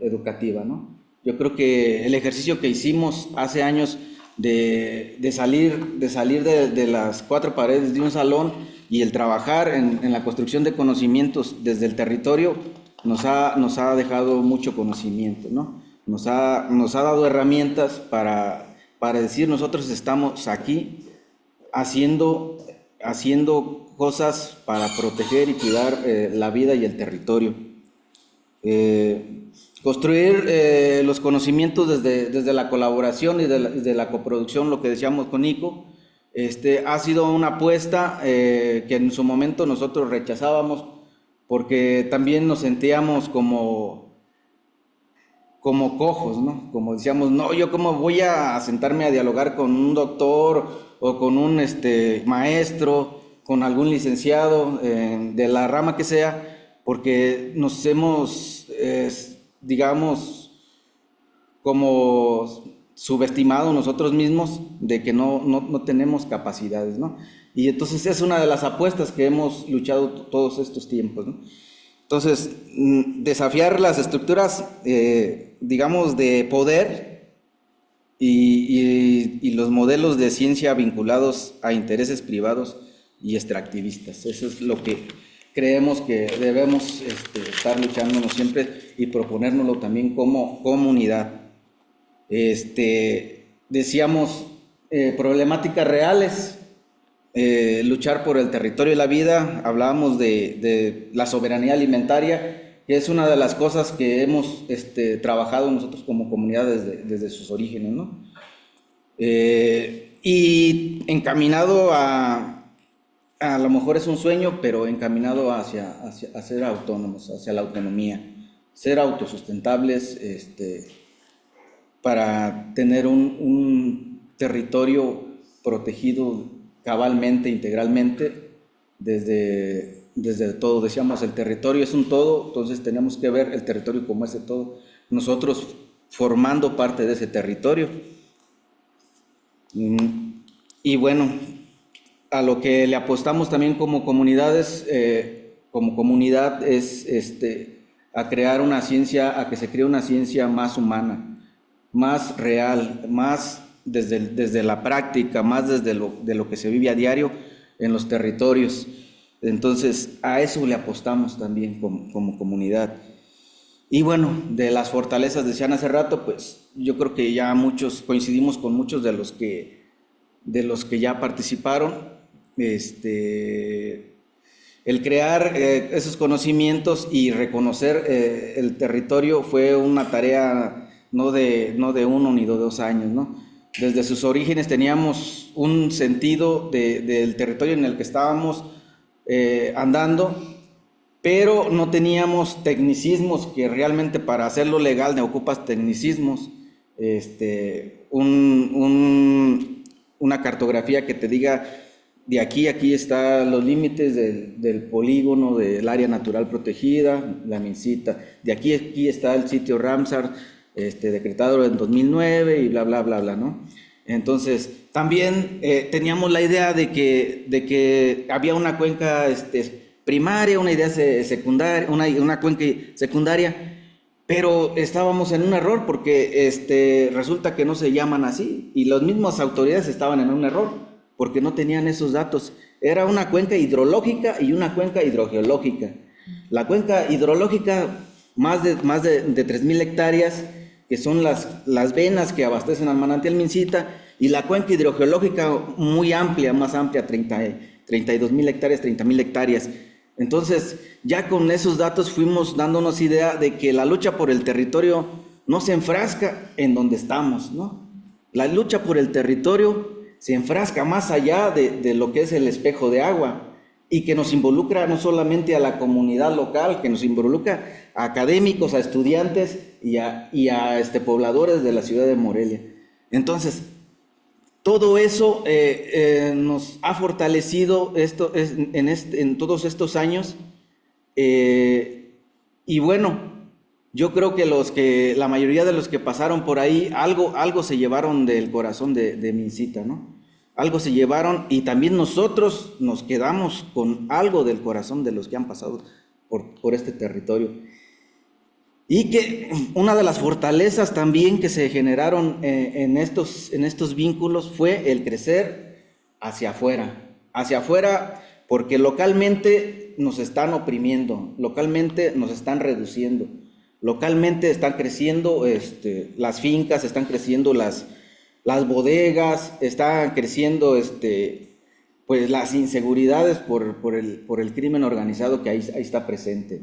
educativa, ¿no? Yo creo que el ejercicio que hicimos hace años de salir de las cuatro paredes de un salón y el trabajar en la construcción de conocimientos desde el territorio nos ha dejado mucho conocimiento, ¿no? Nos ha dado herramientas para decir, nosotros estamos aquí haciendo cosas para proteger y cuidar la vida y el territorio. Construir los conocimientos desde la colaboración y de la coproducción, lo que decíamos con Nico, ha sido una apuesta que en su momento nosotros rechazábamos, porque también nos sentíamos como cojos, ¿no? Como decíamos, no, yo cómo voy a sentarme a dialogar con un doctor o con un maestro, con algún licenciado de la rama que sea, porque nos hemos, digamos, como subestimado nosotros mismos de que no tenemos capacidades, ¿no? Y entonces es una de las apuestas que hemos luchado todos estos tiempos, ¿no? Entonces, desafiar las estructuras, digamos, de poder y los modelos de ciencia vinculados a intereses privados y extractivistas. Eso es lo que creemos que debemos estar luchándonos siempre y proponérnoslo también como comunidad. Decíamos problemáticas reales, luchar por el territorio y la vida. Hablábamos de la soberanía alimentaria, que es una de las cosas que hemos trabajado nosotros como comunidad desde sus orígenes, ¿no? Y encaminado a lo mejor es un sueño, pero encaminado hacia ser autónomos, hacia la autonomía, ser autosustentables, para tener un territorio protegido cabalmente, integralmente, desde todo. Decíamos, el territorio es un todo, entonces tenemos que ver el territorio como ese todo, nosotros formando parte de ese territorio. Y bueno, a lo que le apostamos también como comunidades, como comunidad, es a crear una ciencia, a que se cree una ciencia más humana, más real, más desde la práctica, más de lo que se vive a diario en los territorios. Entonces, a eso le apostamos también como comunidad. Y bueno, de las fortalezas decían hace rato, pues yo creo que ya coincidimos con muchos de los que ya participaron. El crear esos conocimientos y reconocer el territorio fue una tarea no de 1 ni de 2 años, ¿no? Desde sus orígenes teníamos un sentido del territorio en el que estábamos andando, pero no teníamos tecnicismos, que realmente para hacerlo legal no ocupas tecnicismos, una cartografía que te diga de aquí a aquí están los límites del polígono del área natural protegida, la Mincita, de aquí a aquí está el sitio Ramsar, decretado en 2009 y bla, bla, bla, bla, ¿no? Entonces, también teníamos la idea de que había una cuenca primaria, una idea secundaria, una cuenca secundaria, pero estábamos en un error porque resulta que no se llaman así y las mismas autoridades estaban en un error porque no tenían esos datos. Era una cuenca hidrológica y una cuenca hidrogeológica. La cuenca hidrológica, más de 3,000 hectáreas, que son las venas que abastecen al manantial Mincita, y la cuenca hidrogeológica muy amplia, más amplia, 32,000 hectáreas, 30,000 hectáreas. Entonces, ya con esos datos fuimos dándonos idea de que la lucha por el territorio no se enfrasca en donde estamos, ¿no? La lucha por el territorio se enfrasca más allá de lo que es el espejo de agua, y que nos involucra no solamente a la comunidad local, que nos involucra a académicos, a estudiantes y a pobladores de la ciudad de Morelia. Entonces, todo eso nos ha fortalecido en todos estos años. Y bueno, yo creo que la mayoría de los que pasaron por ahí, algo se llevaron del corazón de Mincita, ¿no? Algo se llevaron, y también nosotros nos quedamos con algo del corazón de los que han pasado por este territorio. Y que una de las fortalezas también que se generaron en estos vínculos fue el crecer hacia afuera, porque localmente nos están oprimiendo, localmente nos están reduciendo, localmente están creciendo las fincas, están creciendo las bodegas, están creciendo pues las inseguridades por el crimen organizado que ahí está presente.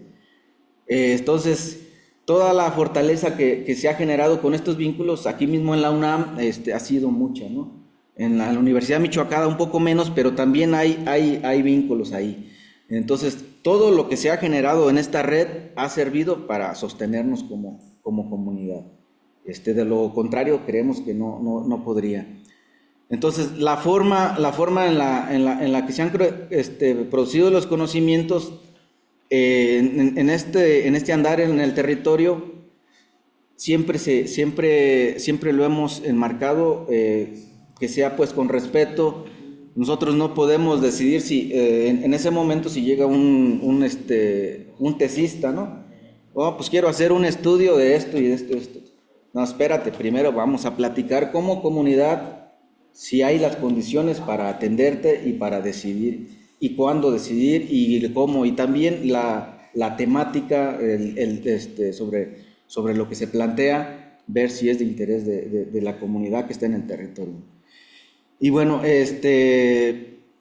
Entonces, toda la fortaleza que se ha generado con estos vínculos aquí mismo en la UNAM ha sido mucha, ¿no? En la Universidad Michoacana un poco menos, pero también hay vínculos ahí. Entonces, todo lo que se ha generado en esta red ha servido para sostenernos como comunidad. De lo contrario, creemos que no podría. Entonces, la forma en la que se han producido los conocimientos en este andar en el territorio, siempre lo hemos enmarcado, que sea pues con respeto. Nosotros no podemos decidir si en ese momento si llega un tesista, ¿no? Oh, pues quiero hacer un estudio de esto y de esto y de esto. No, espérate, primero vamos a platicar como comunidad si hay las condiciones para atenderte y para decidir, y cuándo decidir y cómo, y también la temática sobre lo que se plantea, ver si es de interés de la comunidad que está en el territorio. Y bueno,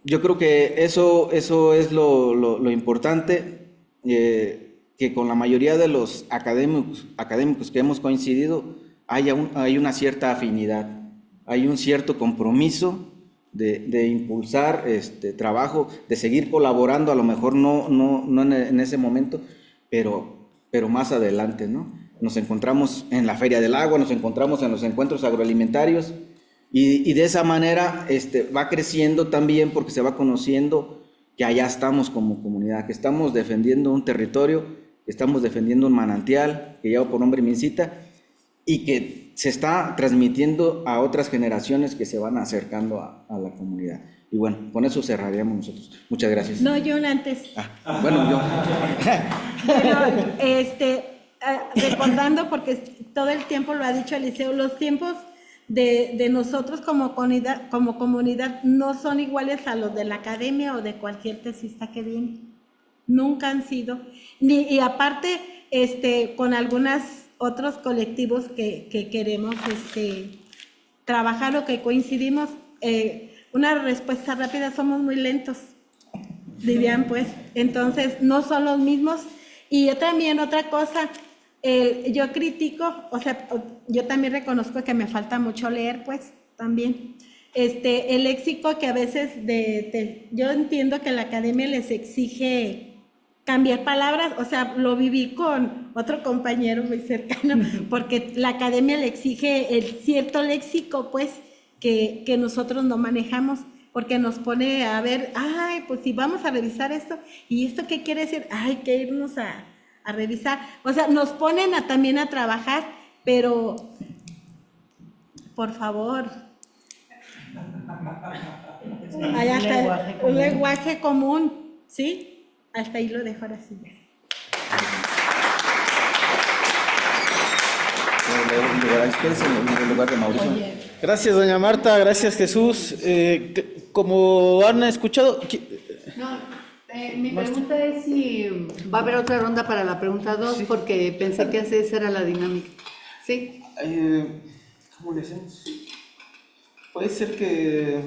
yo creo que eso es lo importante, que con la mayoría de los académicos que hemos coincidido hay una cierta afinidad, hay un cierto compromiso de impulsar trabajo, de seguir colaborando, a lo mejor no en ese momento, pero más adelante, ¿no? Nos encontramos en la Feria del Agua, nos encontramos en los encuentros agroalimentarios, y de esa manera va creciendo también, porque se va conociendo que allá estamos como comunidad, que estamos defendiendo un territorio, que estamos defendiendo un manantial que lleva por nombre Mincita, y que se está transmitiendo a otras generaciones que se van acercando a la comunidad. Y bueno, con eso cerraríamos nosotros. Muchas gracias. No, yo antes. Bueno, yo. Bueno, recordando, porque todo el tiempo lo ha dicho Eliseo, los tiempos de nosotros como comunidad no son iguales a los de la academia o de cualquier tesista que viene. Nunca han sido. Y aparte, con algunos otros colectivos que queremos trabajar o que coincidimos, una respuesta rápida, somos muy lentos, dirían pues. Entonces, no son los mismos. Y yo también, otra cosa, yo critico, o sea, yo también reconozco que me falta mucho leer, pues, también. El léxico que a veces yo entiendo que la academia les exige cambiar palabras, o sea, lo viví con otro compañero muy cercano, porque la academia le exige el cierto léxico, pues, que nosotros no manejamos, porque nos pone a ver, ay, pues si vamos a revisar esto, ¿y esto qué quiere decir? Hay que irnos a revisar. O sea, nos ponen también a trabajar, pero, por favor, hay hasta un lenguaje común, ¿sí? Hasta ahí lo dejo ahora sí. En lugar de Mauricio. Gracias, doña Marta, gracias, Jesús. Como han escuchado... Mi pregunta es si va a haber otra ronda para la pregunta 2, porque pensé que esa era la dinámica. ¿Sí? ¿Cómo le hacemos? Puede ser que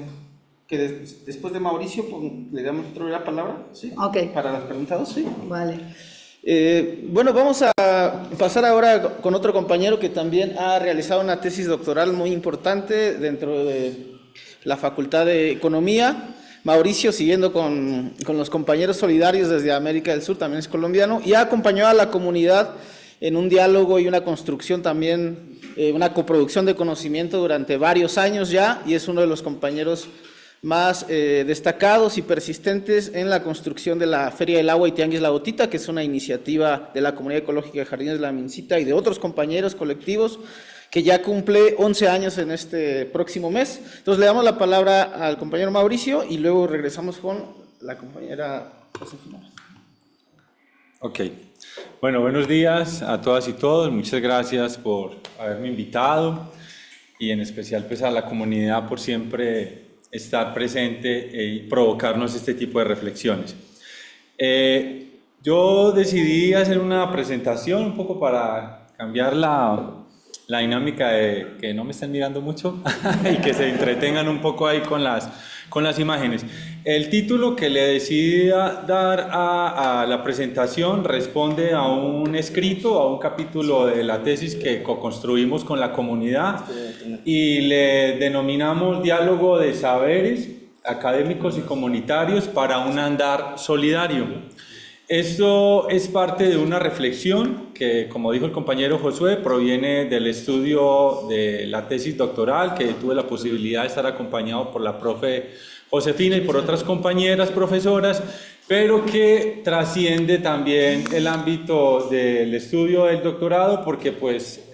después de Mauricio le damos otra palabra, ¿sí? Ok. Para las preguntas 2, ¿sí? Vale. Bueno, vamos a pasar ahora con otro compañero que también ha realizado una tesis doctoral muy importante dentro de la Facultad de Economía. Mauricio, siguiendo con los compañeros solidarios desde América del Sur, también es colombiano, y ha acompañado a la comunidad en un diálogo y una construcción también una coproducción de conocimiento durante varios años ya, y es uno de los compañeros más destacados y persistentes en la construcción de la Feria del Agua y Tianguis La Gotita, que es una iniciativa de la Comunidad Ecológica de Jardines de la Mincita y de otros compañeros colectivos, que ya cumple 11 años en este próximo mes. Entonces le damos la palabra al compañero Mauricio y luego regresamos con la compañera Josefina. Ok. Bueno, buenos días a todas y todos. Muchas gracias por haberme invitado y en especial pues a la comunidad por siempre estar presente y provocarnos este tipo de reflexiones. Yo decidí hacer una presentación un poco para cambiar la dinámica de que no me estén mirando mucho y que se entretengan un poco ahí con las imágenes. El título que le decidí dar a la presentación responde a un escrito, a un capítulo de la tesis que co-construimos con la comunidad y le denominamos Diálogo de Saberes Académicos y Comunitarios para un Andar Solidario. Esto es parte de una reflexión que, como dijo el compañero Josué, proviene del estudio de la tesis doctoral, que tuve la posibilidad de estar acompañado por la profe Josefina y por otras compañeras profesoras, pero que trasciende también el ámbito del estudio del doctorado, porque pues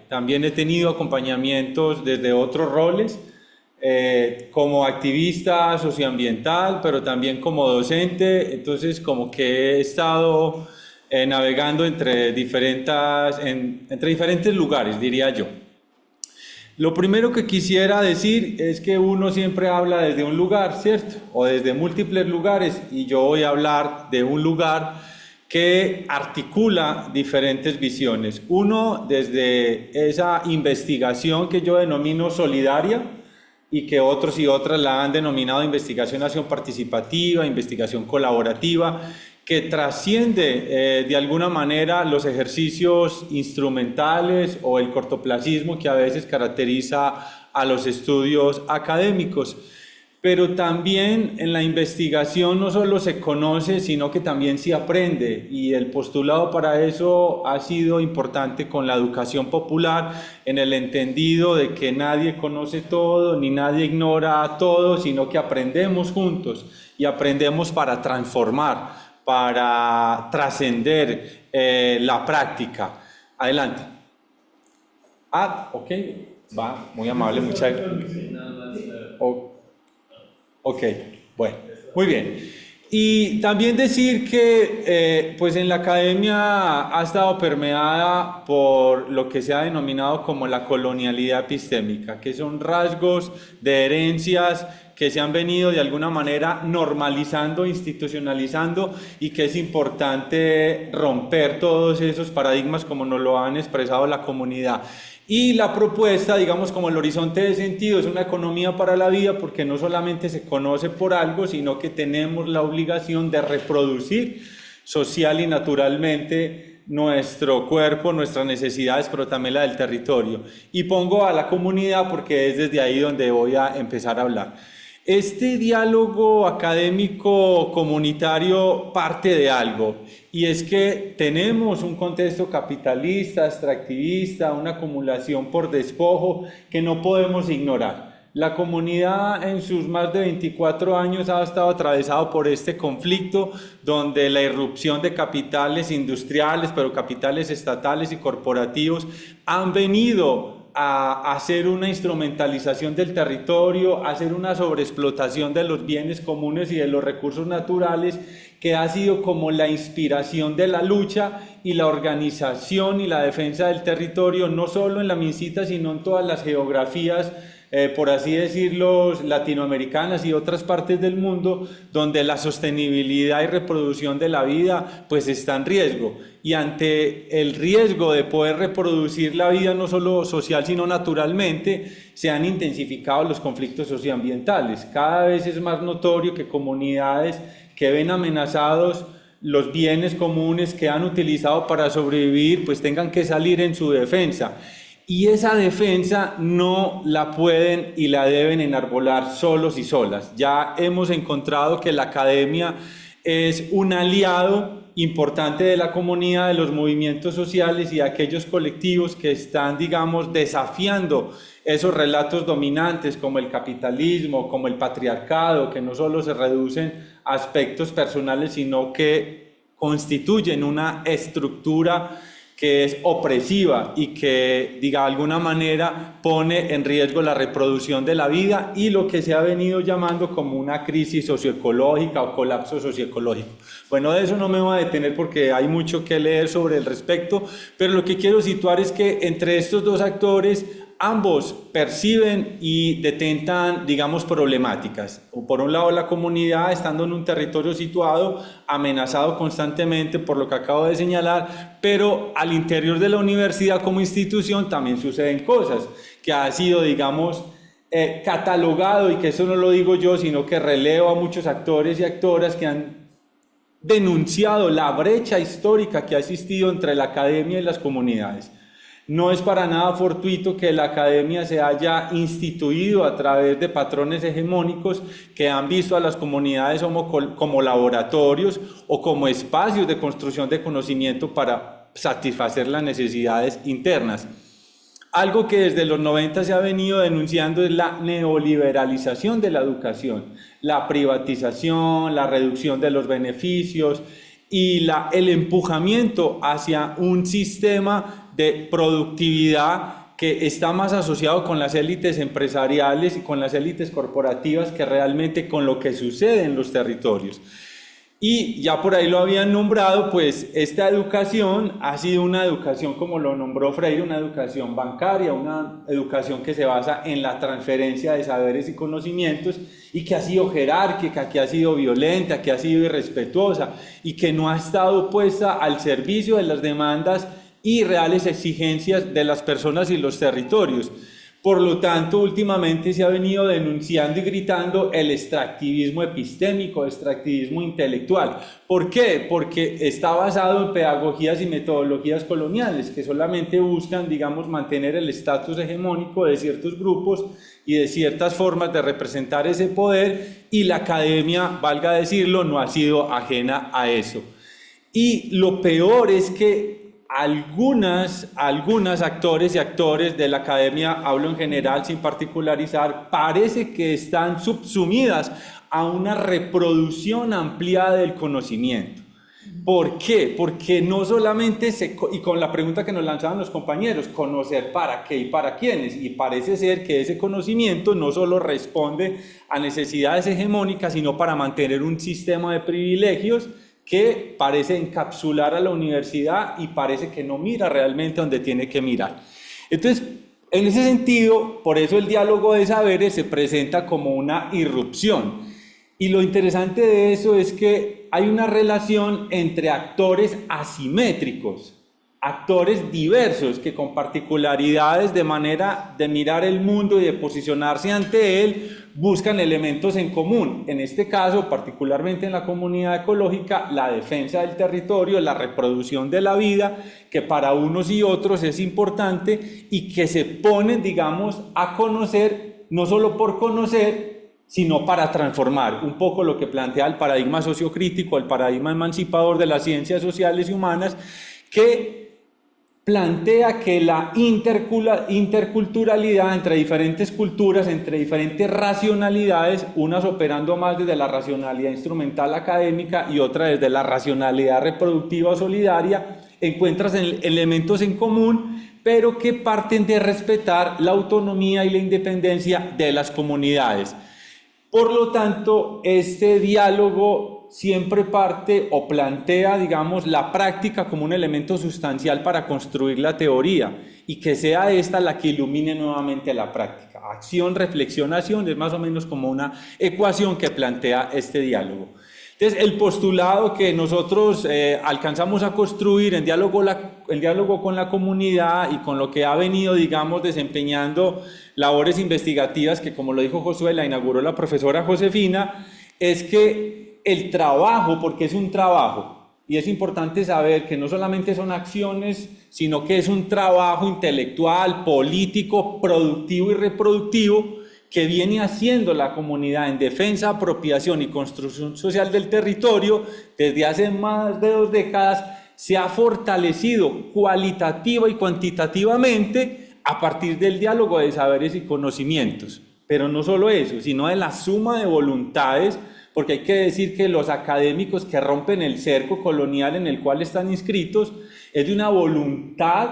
también he tenido acompañamientos desde otros roles, como activista socioambiental, pero también como docente. Entonces como que he estado navegando entre diferentes lugares, diría yo. Lo primero que quisiera decir es que uno siempre habla desde un lugar, ¿cierto? O desde múltiples lugares, y yo voy a hablar de un lugar que articula diferentes visiones. Uno, desde esa investigación que yo denomino solidaria, y que otros y otras la han denominado investigación-acción participativa, investigación colaborativa, que trasciende de alguna manera los ejercicios instrumentales o el cortoplacismo que a veces caracteriza a los estudios académicos. Pero también en la investigación no solo se conoce, sino que también se aprende, y el postulado para eso ha sido importante con la educación popular, en el entendido de que nadie conoce todo, ni nadie ignora todo, sino que aprendemos juntos y aprendemos para transformar, para trascender la práctica. Adelante. Ok, va, muy amable, muchas gracias. Ok, bueno, muy bien. Y también decir que pues en la academia ha estado permeada por lo que se ha denominado como la colonialidad epistémica, que son rasgos de herencias que se han venido de alguna manera normalizando, institucionalizando, y que es importante romper todos esos paradigmas como nos lo han expresado la comunidad. Y la propuesta, digamos, como el horizonte de sentido, es una economía para la vida, porque no solamente se conoce por algo, sino que tenemos la obligación de reproducir social y naturalmente nuestro cuerpo, nuestras necesidades, pero también la del territorio. Y pongo a la comunidad porque es desde ahí donde voy a empezar a hablar. Este diálogo académico comunitario parte de algo, y es que tenemos un contexto capitalista, extractivista, una acumulación por despojo que no podemos ignorar. La comunidad en sus más de 24 años ha estado atravesado por este conflicto, donde la irrupción de capitales industriales, pero capitales estatales y corporativos, han venido a hacer una instrumentalización del territorio, a hacer una sobreexplotación de los bienes comunes y de los recursos naturales, que ha sido como la inspiración de la lucha y la organización y la defensa del territorio, no solo en la Mincita, sino en todas las geografías, por así decirlo, latinoamericanas y otras partes del mundo, donde la sostenibilidad y reproducción de la vida pues está en riesgo. Y ante el riesgo de poder reproducir la vida no solo social sino naturalmente, se han intensificado los conflictos socioambientales. Cada vez es más notorio que comunidades que ven amenazados los bienes comunes que han utilizado para sobrevivir pues tengan que salir en su defensa. Y esa defensa no la pueden y la deben enarbolar solos y solas. Ya hemos encontrado que la academia es un aliado importante de la comunidad, de los movimientos sociales y de aquellos colectivos que están, digamos, desafiando esos relatos dominantes como el capitalismo, como el patriarcado, que no solo se reducen a aspectos personales, sino que constituyen una estructura que es opresiva y que, de alguna manera, pone en riesgo la reproducción de la vida y lo que se ha venido llamando como una crisis socioecológica o colapso socioecológico. Bueno, de eso no me voy a detener porque hay mucho que leer sobre el respecto, pero lo que quiero situar es que entre estos dos actores, ambos perciben y detentan, digamos, problemáticas. Por un lado, la comunidad, estando en un territorio situado, amenazado constantemente por lo que acabo de señalar, pero al interior de la universidad como institución también suceden cosas que ha sido, digamos, catalogado, y que eso no lo digo yo, sino que releo a muchos actores y actoras que han denunciado la brecha histórica que ha existido entre la academia y las comunidades. No es para nada fortuito que la academia se haya instituido a través de patrones hegemónicos que han visto a las comunidades como laboratorios o como espacios de construcción de conocimiento para satisfacer las necesidades internas. Algo que desde los 90 se ha venido denunciando es la neoliberalización de la educación, la privatización, la reducción de los beneficios y el empujamiento hacia un sistema de productividad que está más asociado con las élites empresariales y con las élites corporativas que realmente con lo que sucede en los territorios. Y ya por ahí lo habían nombrado, pues esta educación ha sido una educación, como lo nombró Freire, una educación bancaria, una educación que se basa en la transferencia de saberes y conocimientos y que ha sido jerárquica, que ha sido violenta, que ha sido irrespetuosa y que no ha estado puesta al servicio de las demandas y reales exigencias de las personas y los territorios. Por lo tanto, últimamente se ha venido denunciando y gritando el extractivismo epistémico, extractivismo intelectual. ¿Por qué? Porque está basado en pedagogías y metodologías coloniales que solamente buscan, digamos, mantener el estatus hegemónico de ciertos grupos y de ciertas formas de representar ese poder, y la academia, valga decirlo, no ha sido ajena a eso. Y lo peor es que algunas actores y actores de la academia, hablo en general sin particularizar, parece que están subsumidas a una reproducción ampliada del conocimiento. ¿Por qué? Porque no solamente y con la pregunta que nos lanzaban los compañeros, conocer para qué y para quiénes, y parece ser que ese conocimiento no solo responde a necesidades hegemónicas, sino para mantener un sistema de privilegios que parece encapsular a la universidad y parece que no mira realmente donde tiene que mirar. Entonces, en ese sentido, por eso el diálogo de saberes se presenta como una irrupción. Y lo interesante de eso es que hay una relación entre actores asimétricos, actores diversos que con particularidades de manera de mirar el mundo y de posicionarse ante él buscan elementos en común. En este caso, particularmente en la comunidad ecológica, la defensa del territorio, la reproducción de la vida, que para unos y otros es importante y que se ponen, digamos, a conocer, no solo por conocer, sino para transformar, un poco lo que plantea el paradigma sociocrítico, el paradigma emancipador de las ciencias sociales y humanas, que plantea que la interculturalidad entre diferentes culturas, entre diferentes racionalidades, unas operando más desde la racionalidad instrumental académica y otra desde la racionalidad reproductiva o solidaria, encuentras elementos en común, pero que parten de respetar la autonomía y la independencia de las comunidades. Por lo tanto, este diálogo siempre parte o plantea, digamos, la práctica como un elemento sustancial para construir la teoría y que sea esta la que ilumine nuevamente la práctica. Acción, reflexión, acción es más o menos como una ecuación que plantea este diálogo. Entonces, el postulado que nosotros alcanzamos a construir en diálogo con la comunidad y con lo que ha venido, digamos, desempeñando labores investigativas que, como lo dijo Josué, la inauguró la profesora Josefina, es que el trabajo, porque es un trabajo, y es importante saber que no solamente son acciones, sino que es un trabajo intelectual, político, productivo y reproductivo, que viene haciendo la comunidad en defensa, apropiación y construcción social del territorio desde hace más de 2 décadas se ha fortalecido cualitativa y cuantitativamente a partir del diálogo de saberes y conocimientos. Pero no solo eso, sino de la suma de voluntades, porque hay que decir que los académicos que rompen el cerco colonial en el cual están inscritos es de una voluntad,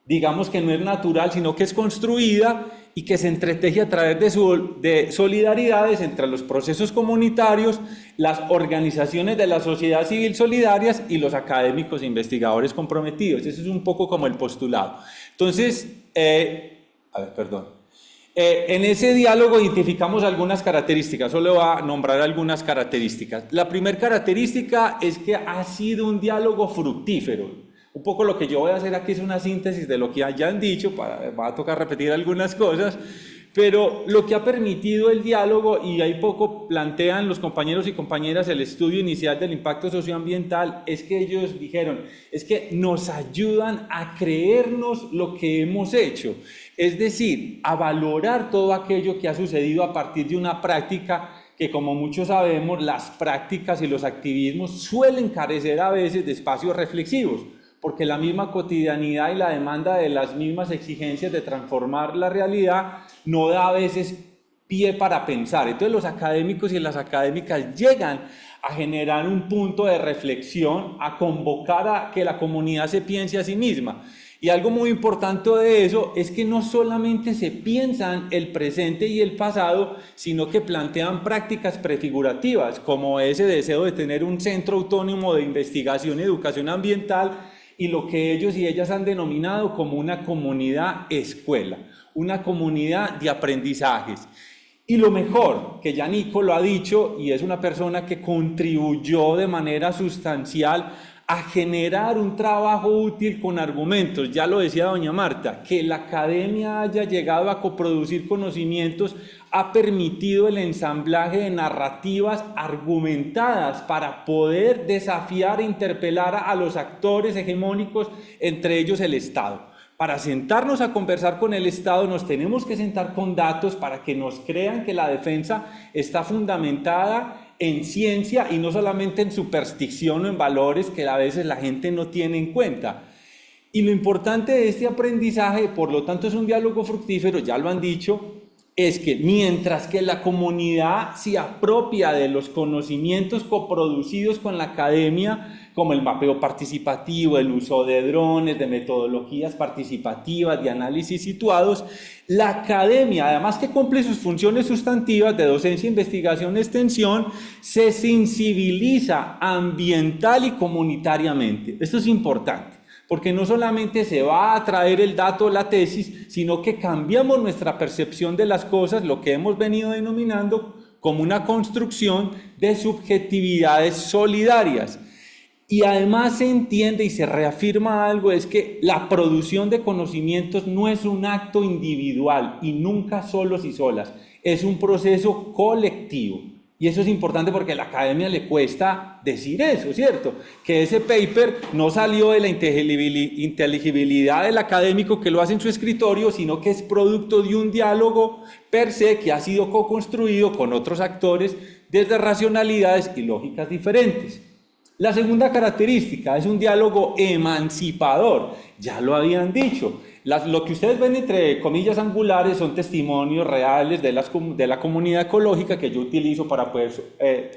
digamos que no es natural, sino que es construida y que se entreteje a través de solidaridades entre los procesos comunitarios, las organizaciones de la sociedad civil solidarias y los académicos e investigadores comprometidos. Ese es un poco como el postulado. Entonces, en ese diálogo identificamos algunas características, solo voy a nombrar algunas características. La primera característica es que ha sido un diálogo fructífero. Un poco lo que yo voy a hacer aquí es una síntesis de lo que ya han dicho, va a tocar repetir algunas cosas, pero lo que ha permitido el diálogo, y ahí poco plantean los compañeros y compañeras el estudio inicial del impacto socioambiental, es que ellos dijeron, es que nos ayudan a creernos lo que hemos hecho, es decir, a valorar todo aquello que ha sucedido a partir de una práctica que, como muchos sabemos, las prácticas y los activismos suelen carecer a veces de espacios reflexivos, porque la misma cotidianidad y la demanda de las mismas exigencias de transformar la realidad no da a veces pie para pensar. Entonces los académicos y las académicas llegan a generar un punto de reflexión, a convocar a que la comunidad se piense a sí misma. Y algo muy importante de eso es que no solamente se piensan el presente y el pasado, sino que plantean prácticas prefigurativas, como ese deseo de tener un centro autónomo de investigación y educación ambiental, y lo que ellos y ellas han denominado como una comunidad escuela, una comunidad de aprendizajes. Y lo mejor, que ya Nico lo ha dicho, y es una persona que contribuyó de manera sustancial a generar un trabajo útil con argumentos. Ya lo decía doña Marta, que la academia haya llegado a coproducir conocimientos ha permitido el ensamblaje de narrativas argumentadas para poder desafiar e interpelar a los actores hegemónicos, entre ellos el Estado. Para sentarnos a conversar con el Estado nos tenemos que sentar con datos para que nos crean que la defensa está fundamentada en ciencia y no solamente en superstición o en valores que a veces la gente no tiene en cuenta. Y lo importante de este aprendizaje, por lo tanto es un diálogo fructífero, ya lo han dicho, es que mientras que la comunidad se apropia de los conocimientos coproducidos con la academia, como el mapeo participativo, el uso de drones, de metodologías participativas, de análisis situados, la academia, además que cumple sus funciones sustantivas de docencia, investigación, extensión, se sensibiliza ambiental y comunitariamente. Esto es importante, porque no solamente se va a traer el dato o la tesis, sino que cambiamos nuestra percepción de las cosas, lo que hemos venido denominando como una construcción de subjetividades solidarias. Y además se entiende y se reafirma algo, es que la producción de conocimientos no es un acto individual y nunca solos y solas, es un proceso colectivo. Y eso es importante porque a la academia le cuesta decir eso, ¿cierto? Que ese paper no salió de la inteligibilidad del académico que lo hace en su escritorio, sino que es producto de un diálogo per se que ha sido co-construido con otros actores desde racionalidades y lógicas diferentes. La segunda característica es un diálogo emancipador, ya lo habían dicho. Lo que ustedes ven entre comillas angulares son testimonios reales de la comunidad ecológica que yo utilizo para poder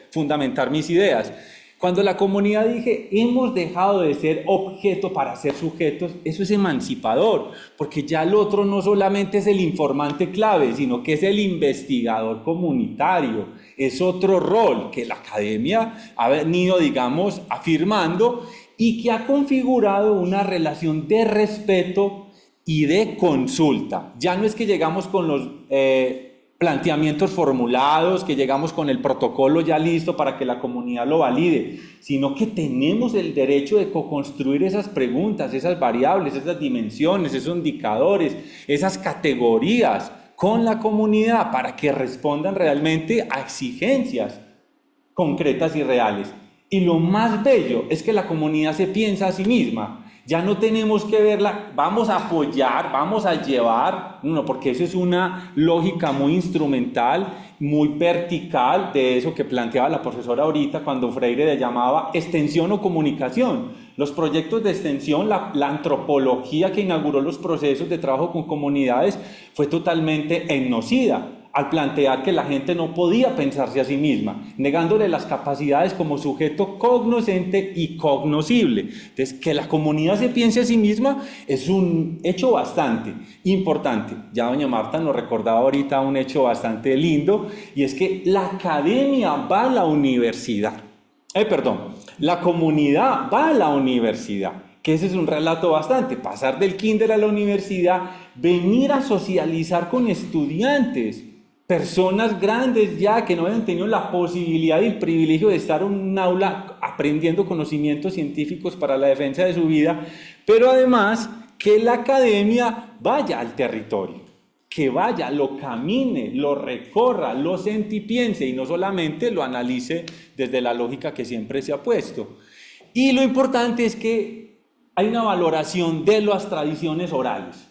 fundamentar mis ideas. Cuando la comunidad dije, hemos dejado de ser objeto para ser sujetos, eso es emancipador, porque ya el otro no solamente es el informante clave, sino que es el investigador comunitario. Es otro rol que la academia ha venido, digamos, afirmando y que ha configurado una relación de respeto y de consulta. Ya no es que llegamos con los planteamientos formulados, que llegamos con el protocolo ya listo para que la comunidad lo valide, sino que tenemos el derecho de co-construir esas preguntas, esas variables, esas dimensiones, esos indicadores, esas categorías con la comunidad para que respondan realmente a exigencias concretas y reales. Y lo más bello es que la comunidad se piensa a sí misma. Ya no tenemos que verla, vamos a apoyar, vamos a llevar, no, porque eso es una lógica muy instrumental, muy vertical de eso que planteaba la profesora ahorita cuando Freire le llamaba extensión o comunicación. Los proyectos de extensión, la antropología que inauguró los procesos de trabajo con comunidades fue totalmente etnocida, al plantear que la gente no podía pensarse a sí misma, negándole las capacidades como sujeto cognoscente y cognoscible. Entonces, que la comunidad se piense a sí misma es un hecho bastante importante. Ya doña Marta nos recordaba ahorita un hecho bastante lindo, y es que la academia va a la universidad. La comunidad va a la universidad, que ese es un relato bastante, pasar del kinder a la universidad, venir a socializar con estudiantes, personas grandes ya que no habían tenido la posibilidad y el privilegio de estar en un aula aprendiendo conocimientos científicos para la defensa de su vida, pero además que la academia vaya al territorio, que vaya, lo camine, lo recorra, lo sentipiense y no solamente lo analice desde la lógica que siempre se ha puesto. Y lo importante es que hay una valoración de las tradiciones orales,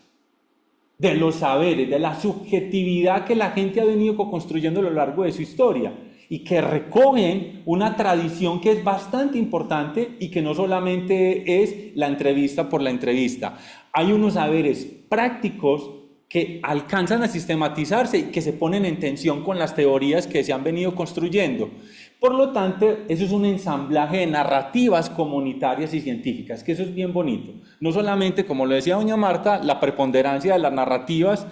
de los saberes, de la subjetividad que la gente ha venido construyendo a lo largo de su historia y que recogen una tradición que es bastante importante y que no solamente es la entrevista por la entrevista. Hay unos saberes prácticos que alcanzan a sistematizarse y que se ponen en tensión con las teorías que se han venido construyendo. Por lo tanto, eso es un ensamblaje de narrativas comunitarias y científicas, que eso es bien bonito. No solamente, como lo decía doña Marta, la preponderancia de las narrativas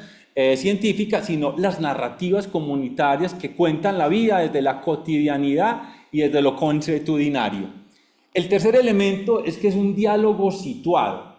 científicas, sino las narrativas comunitarias que cuentan la vida desde la cotidianidad y desde lo consuetudinario. El tercer elemento es que es un diálogo situado,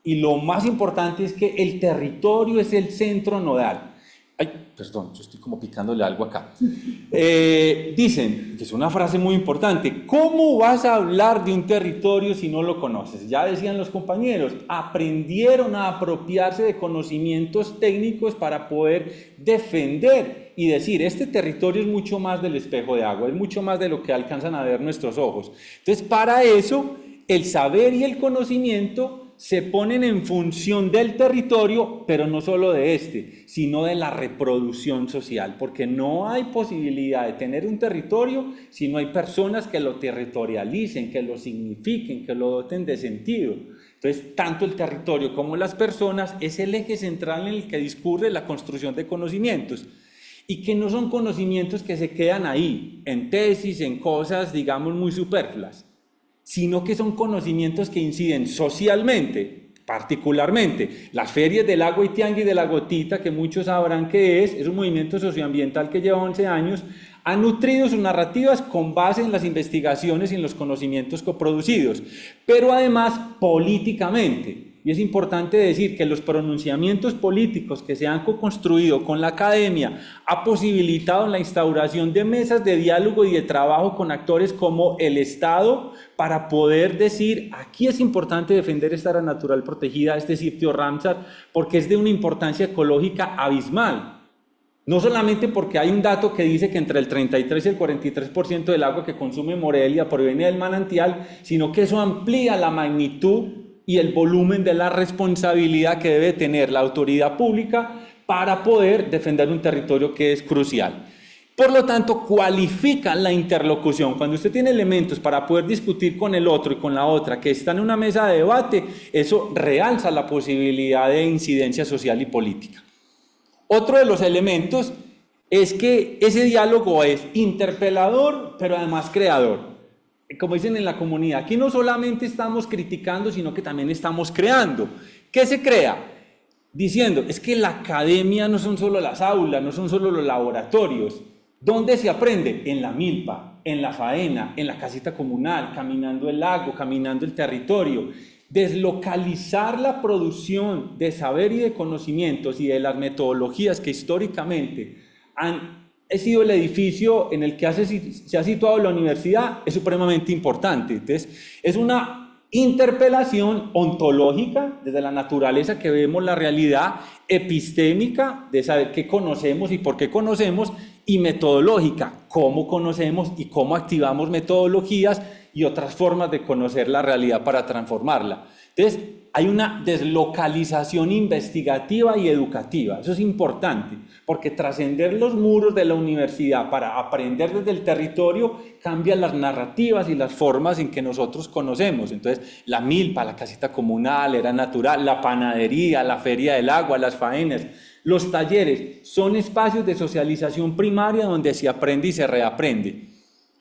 y lo más importante es que el territorio es el centro nodal. Ay, perdón, yo estoy como picándole algo acá. Dicen, que es una frase muy importante, ¿cómo vas a hablar de un territorio si no lo conoces? Ya decían los compañeros, aprendieron a apropiarse de conocimientos técnicos para poder defender y decir, este territorio es mucho más del espejo de agua, es mucho más de lo que alcanzan a ver nuestros ojos. Entonces, para eso, el saber y el conocimiento se ponen en función del territorio, pero no solo de este, sino de la reproducción social, porque no hay posibilidad de tener un territorio si no hay personas que lo territorialicen, que lo signifiquen, que lo doten de sentido. Entonces, tanto el territorio como las personas es el eje central en el que discurre la construcción de conocimientos, y que no son conocimientos que se quedan ahí, en tesis, en cosas, digamos, muy superfluas, sino que son conocimientos que inciden socialmente, particularmente las ferias del agua y tianguis de la gotita, que muchos sabrán qué es un movimiento socioambiental que lleva 11 años, ha nutrido sus narrativas con base en las investigaciones y en los conocimientos coproducidos, pero además políticamente. Y es importante decir que los pronunciamientos políticos que se han co-construido con la academia ha posibilitado la instauración de mesas de diálogo y de trabajo con actores como el Estado para poder decir, aquí es importante defender esta área natural protegida, este sitio Ramsar, porque es de una importancia ecológica abismal. No solamente porque hay un dato que dice que entre el 33 y el 43% del agua que consume Morelia proviene del manantial, sino que eso amplía la magnitud y el volumen de la responsabilidad que debe tener la autoridad pública para poder defender un territorio que es crucial. Por lo tanto, cualifica la interlocución. Cuando usted tiene elementos para poder discutir con el otro y con la otra que están en una mesa de debate, eso realza la posibilidad de incidencia social y política. Otro de los elementos es que ese diálogo es interpelador, pero además creador. Como dicen en la comunidad, aquí no solamente estamos criticando, sino que también estamos creando. ¿Qué se crea? Diciendo, es que la academia no son solo las aulas, no son solo los laboratorios. ¿Dónde se aprende? En la milpa, en la faena, en la casita comunal, caminando el lago, caminando el territorio. Deslocalizar la producción de saber y de conocimientos y de las metodologías que históricamente han sido el edificio en el que se ha situado la universidad es supremamente importante. Entonces, es una interpelación ontológica desde la naturaleza que vemos la realidad, epistémica de saber qué conocemos y por qué conocemos, y metodológica, cómo conocemos y cómo activamos metodologías y otras formas de conocer la realidad para transformarla. Entonces, hay una deslocalización investigativa y educativa. Eso es importante, porque trascender los muros de la universidad para aprender desde el territorio cambia las narrativas y las formas en que nosotros conocemos. Entonces, la milpa, la casita comunal, era natural, la panadería, la feria del agua, las faenas, los talleres, son espacios de socialización primaria donde se aprende y se reaprende.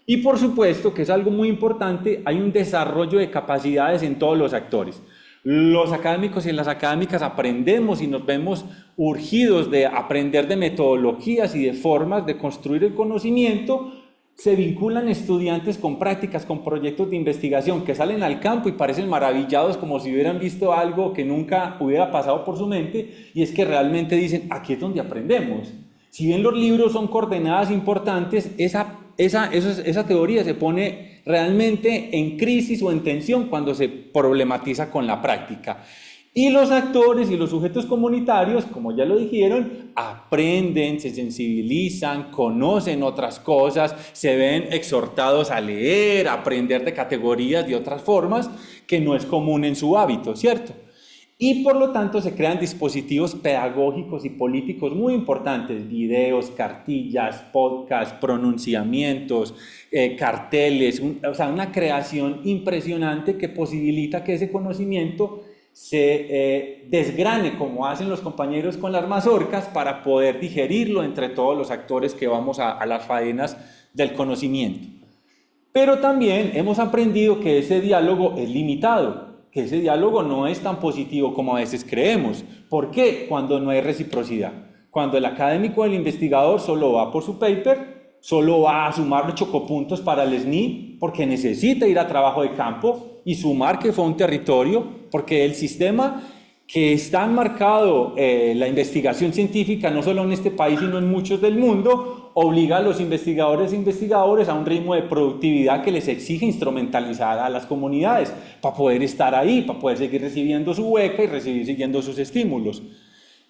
Y por supuesto, que es algo muy importante, hay un desarrollo de capacidades en todos los actores. Los académicos y las académicas aprendemos y nos vemos urgidos de aprender de metodologías y de formas de construir el conocimiento. Se vinculan estudiantes con prácticas, con proyectos de investigación que salen al campo y parecen maravillados como si hubieran visto algo que nunca hubiera pasado por su mente, y es que realmente dicen, aquí es donde aprendemos. Si bien los libros son coordenadas importantes, esa teoría se pone realmente en crisis o en tensión cuando se problematiza con la práctica. Y los actores y los sujetos comunitarios, como ya lo dijeron, aprenden, se sensibilizan, conocen otras cosas, se ven exhortados a leer, a aprender de categorías de otras formas que no es común en su hábito, ¿cierto? Y por lo tanto se crean dispositivos pedagógicos y políticos muy importantes, videos, cartillas, podcasts, pronunciamientos, carteles, o sea, una creación impresionante que posibilita que ese conocimiento se desgrane, como hacen los compañeros con las mazorcas, para poder digerirlo entre todos los actores que vamos a las faenas del conocimiento. Pero también hemos aprendido que ese diálogo es limitado, que ese diálogo no es tan positivo como a veces creemos. ¿Por qué? Cuando no hay reciprocidad. Cuando el académico o el investigador solo va por su paper, solo va a sumar chocopuntos para el SNI, porque necesita ir a trabajo de campo y sumar que fue un territorio, porque el sistema que está enmarcado, la investigación científica, no solo en este país, sino en muchos del mundo, obliga a los investigadores e investigadores a un ritmo de productividad que les exige instrumentalizar a las comunidades para poder estar ahí, para poder seguir recibiendo su beca y seguir siguiendo sus estímulos.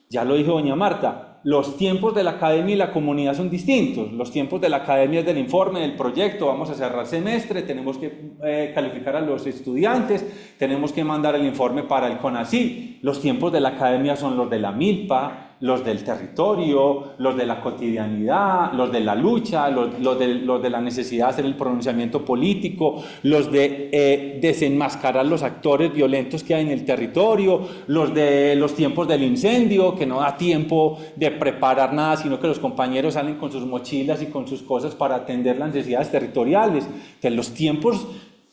Ya lo dijo doña Marta, los tiempos de la academia y la comunidad son distintos. Los tiempos de la academia es del informe, del proyecto, vamos a cerrar semestre, tenemos que calificar a los estudiantes, tenemos que mandar el informe para el CONACYT. Los tiempos de la academia son los de la milpa, los del territorio, los de la cotidianidad, los de la lucha, los de la necesidad de hacer el pronunciamiento político, los de desenmascarar los actores violentos que hay en el territorio, los de los tiempos del incendio, que no da tiempo de preparar nada, sino que los compañeros salen con sus mochilas y con sus cosas para atender las necesidades territoriales. Entonces, los tiempos,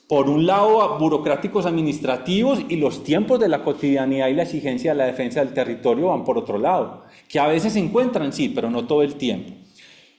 por un lado, burocráticos administrativos, y los tiempos de la cotidianidad y la exigencia de la defensa del territorio van por otro lado, que a veces se encuentran, sí, pero no todo el tiempo.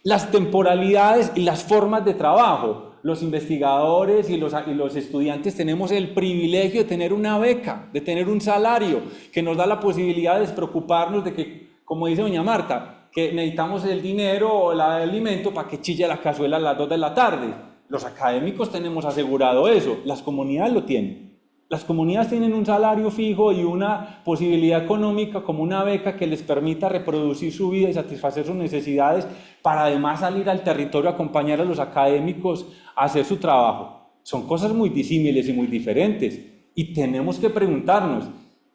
Las temporalidades y las formas de trabajo. Los investigadores y los estudiantes tenemos el privilegio de tener una beca, de tener un salario, que nos da la posibilidad de despreocuparnos de que, como dice doña Marta, que necesitamos el dinero o el alimento para que chille la cazuela a las 2 de la tarde. Los académicos tenemos asegurado eso, las comunidades lo tienen. Las comunidades tienen un salario fijo y una posibilidad económica como una beca que les permita reproducir su vida y satisfacer sus necesidades, para además salir al territorio a acompañar a los académicos a hacer su trabajo. Son cosas muy disímiles y muy diferentes, y tenemos que preguntarnos,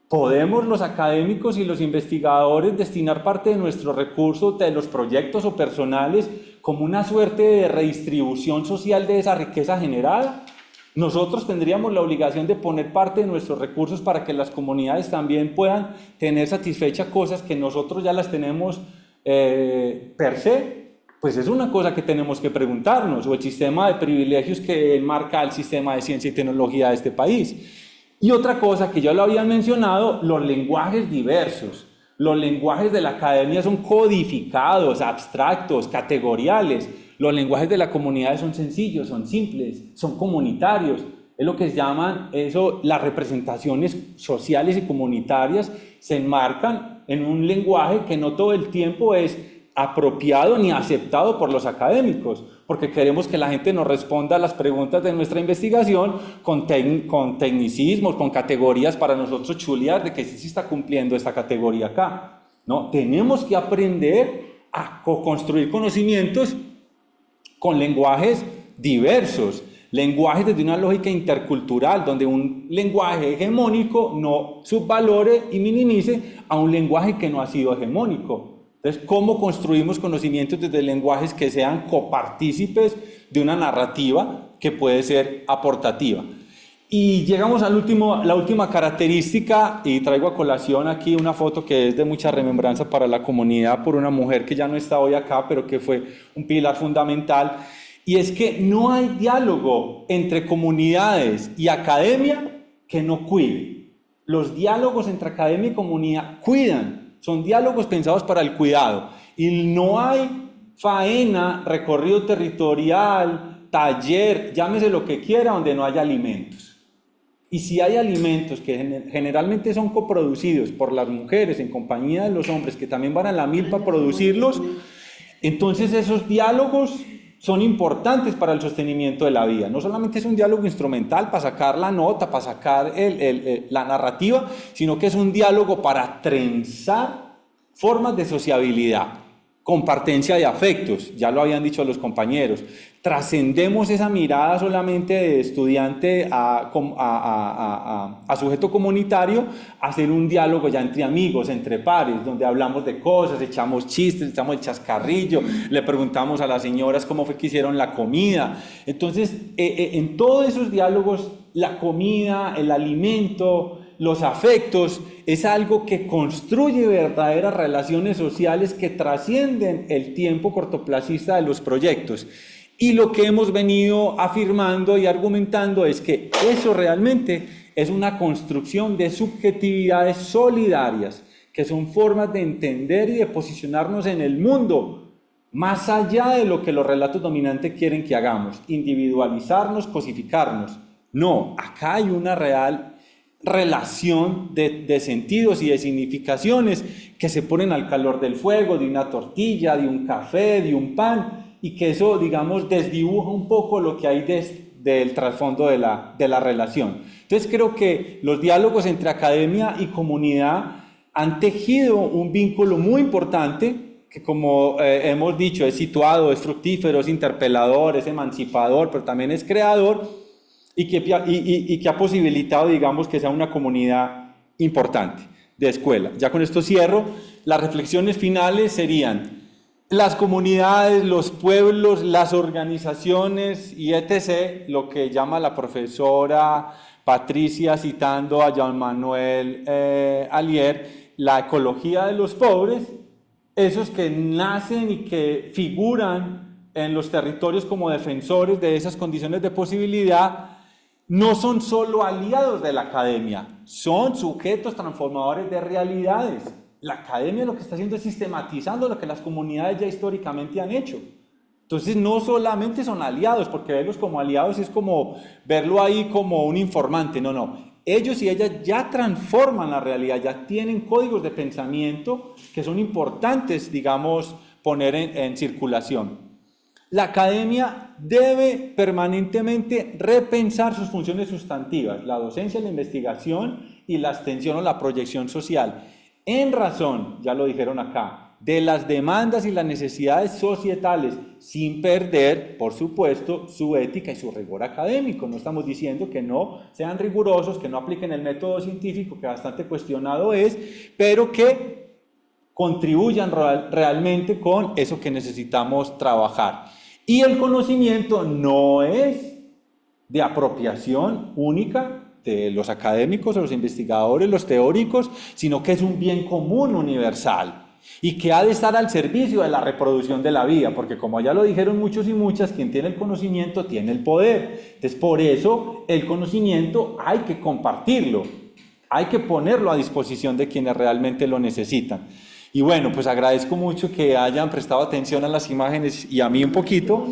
¿podemos los académicos y los investigadores destinar parte de nuestros recursos, de los proyectos o personales, como una suerte de redistribución social de esa riqueza generada? Nosotros tendríamos la obligación de poner parte de nuestros recursos para que las comunidades también puedan tener satisfechas cosas que nosotros ya las tenemos per se. Pues es una cosa que tenemos que preguntarnos, o el sistema de privilegios que enmarca el sistema de ciencia y tecnología de este país. Y otra cosa que ya lo habían mencionado, los lenguajes diversos. Los lenguajes de la academia son codificados, abstractos, categoriales. Los lenguajes de la comunidad son sencillos, son simples, son comunitarios. Es lo que se llaman eso, las representaciones sociales y comunitarias se enmarcan en un lenguaje que no todo el tiempo es apropiado ni aceptado por los académicos, porque queremos que la gente nos responda a las preguntas de nuestra investigación con tecnicismos, con categorías para nosotros chulear de que sí está cumpliendo esta categoría acá. No, tenemos que aprender a construir conocimientos con lenguajes diversos. lenguajes desde una lógica intercultural, donde un lenguaje hegemónico no subvalore y minimice a un lenguaje que no ha sido hegemónico. Entonces, ¿cómo construimos conocimientos desde lenguajes que sean copartícipes de una narrativa que puede ser aportativa? Y llegamos la última característica, y traigo a colación aquí una foto que es de mucha remembranza para la comunidad por una mujer que ya no está hoy acá, pero que fue un pilar fundamental, y es que no hay diálogo entre comunidades y academia que no cuide. Los diálogos entre academia y comunidad cuidan, son diálogos pensados para el cuidado, y no hay faena, recorrido territorial, taller, llámese lo que quiera, donde no haya alimentos. Y si hay alimentos que generalmente son coproducidos por las mujeres en compañía de los hombres que también van a la milpa a producirlos, entonces esos diálogos son importantes para el sostenimiento de la vida. No solamente es un diálogo instrumental para sacar la nota, para sacar la narrativa, sino que es un diálogo para trenzar formas de sociabilidad, compartencia de afectos, ya lo habían dicho los compañeros. Trascendemos esa mirada solamente de estudiante a sujeto comunitario, a hacer un diálogo ya entre amigos, entre pares, donde hablamos de cosas, echamos chistes, echamos el chascarrillo, le preguntamos a las señoras cómo fue que hicieron la comida. Entonces, en todos esos diálogos, la comida, el alimento, los afectos, es algo que construye verdaderas relaciones sociales que trascienden el tiempo cortoplacista de los proyectos. Y lo que hemos venido afirmando y argumentando es que eso realmente es una construcción de subjetividades solidarias, que son formas de entender y de posicionarnos en el mundo, más allá de lo que los relatos dominantes quieren que hagamos, individualizarnos, cosificarnos. No, acá hay una real relación de sentidos y de significaciones que se ponen al calor del fuego, de una tortilla, de un café, de un pan, y que eso, digamos, desdibuja un poco lo que hay del trasfondo de la relación. Entonces creo que los diálogos entre academia y comunidad han tejido un vínculo muy importante que, como hemos dicho, es situado, es fructífero, es interpelador, es emancipador, pero también es creador, y que ha posibilitado, digamos, que sea una comunidad importante de escuela. Ya con esto cierro. Las reflexiones finales serían: las comunidades, los pueblos, las organizaciones y etc., lo que llama la profesora Patricia, citando a Jean Manuel Alier, la ecología de los pobres, esos que nacen y que figuran en los territorios como defensores de esas condiciones de posibilidad, no son solo aliados de la academia, son sujetos transformadores de realidades. La academia lo que está haciendo es sistematizando lo que las comunidades ya históricamente han hecho. Entonces no solamente son aliados, porque verlos como aliados es como verlo ahí como un informante, no. Ellos y ellas ya transforman la realidad, ya tienen códigos de pensamiento que son importantes, digamos, poner en circulación. La academia debe permanentemente repensar sus funciones sustantivas, la docencia, la investigación y la extensión o la proyección social, en razón, ya lo dijeron acá, de las demandas y las necesidades societales, sin perder, por supuesto, su ética y su rigor académico. No estamos diciendo que no sean rigurosos, que no apliquen el método científico, que bastante cuestionado es, pero que contribuyan realmente con eso que necesitamos trabajar. Y el conocimiento no es de apropiación única de los académicos, de los investigadores, los teóricos, sino que es un bien común universal y que ha de estar al servicio de la reproducción de la vida, porque como ya lo dijeron muchos y muchas, quien tiene el conocimiento tiene el poder. Entonces, por eso el conocimiento hay que compartirlo, hay que ponerlo a disposición de quienes realmente lo necesitan. Y bueno, pues agradezco mucho que hayan prestado atención a las imágenes y a mí un poquito.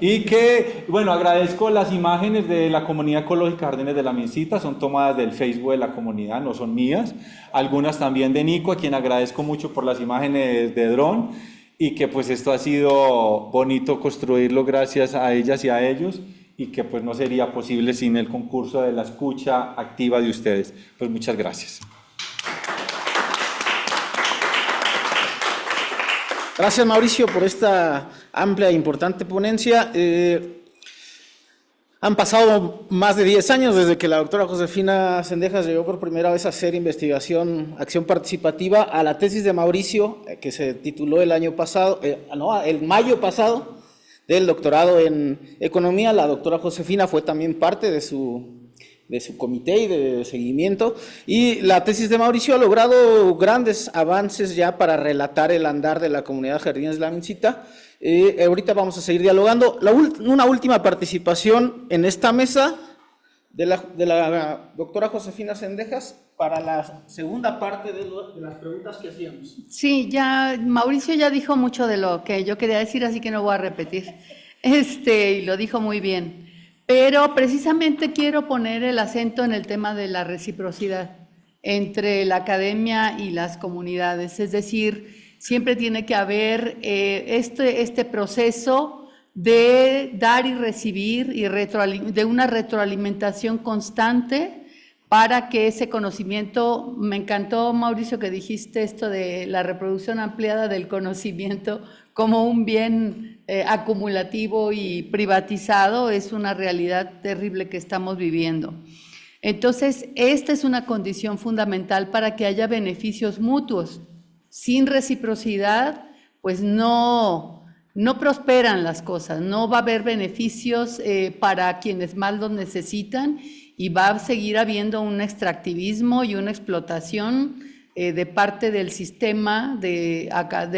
Y que, bueno, agradezco las imágenes de la Comunidad Ecológica Jardines de la Mincita, son tomadas del Facebook de la comunidad, no son mías. Algunas también de Nico, a quien agradezco mucho por las imágenes de dron. Y que pues esto ha sido bonito construirlo gracias a ellas y a ellos. Y que pues no sería posible sin el concurso de la escucha activa de ustedes. Pues muchas gracias. Gracias, Mauricio, por esta amplia e importante ponencia. Han pasado más de 10 años desde que la doctora Josefina Cendejas llegó por primera vez a hacer investigación, acción participativa, a la tesis de Mauricio, que se tituló el mayo pasado, del doctorado en economía. La doctora Josefina fue también parte de su comité y de seguimiento, y la tesis de Mauricio ha logrado grandes avances ya para relatar el andar de la comunidad Jardines de la Mincita. Ahorita vamos a seguir dialogando. Una última participación en esta mesa de la doctora Josefina Cendejas para la segunda parte de las preguntas que hacíamos. Sí, ya Mauricio ya dijo mucho de lo que yo quería decir, así que no voy a repetir. Y lo dijo muy bien. Pero precisamente quiero poner el acento en el tema de la reciprocidad entre la academia y las comunidades. Es decir, siempre tiene que haber este proceso de dar y recibir y de una retroalimentación constante para que ese conocimiento, me encantó, Mauricio, que dijiste esto de la reproducción ampliada del conocimiento como un bien acumulativo y privatizado, es una realidad terrible que estamos viviendo. Entonces, esta es una condición fundamental para que haya beneficios mutuos. Sin reciprocidad, pues no prosperan las cosas, no va a haber beneficios para quienes más los necesitan, y va a seguir habiendo un extractivismo y una explotación de parte del sistema de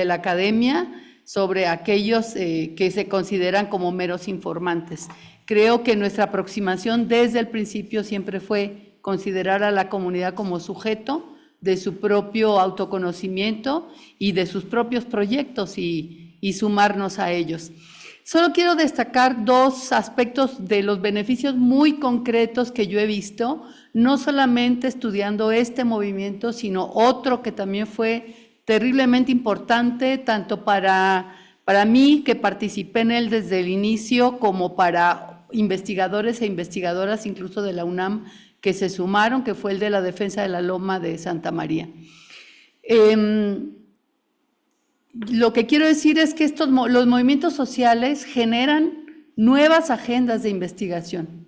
la academia sobre aquellos que se consideran como meros informantes. Creo que nuestra aproximación desde el principio siempre fue considerar a la comunidad como sujeto de su propio autoconocimiento y de sus propios proyectos y sumarnos a ellos. Solo quiero destacar dos aspectos de los beneficios muy concretos que yo he visto, no solamente estudiando este movimiento, sino otro que también fue terriblemente importante, tanto para mí, que participé en él desde el inicio, como para investigadores e investigadoras, incluso de la UNAM, que se sumaron, que fue el de la defensa de la Loma de Santa María. Lo que quiero decir es que los movimientos sociales generan nuevas agendas de investigación,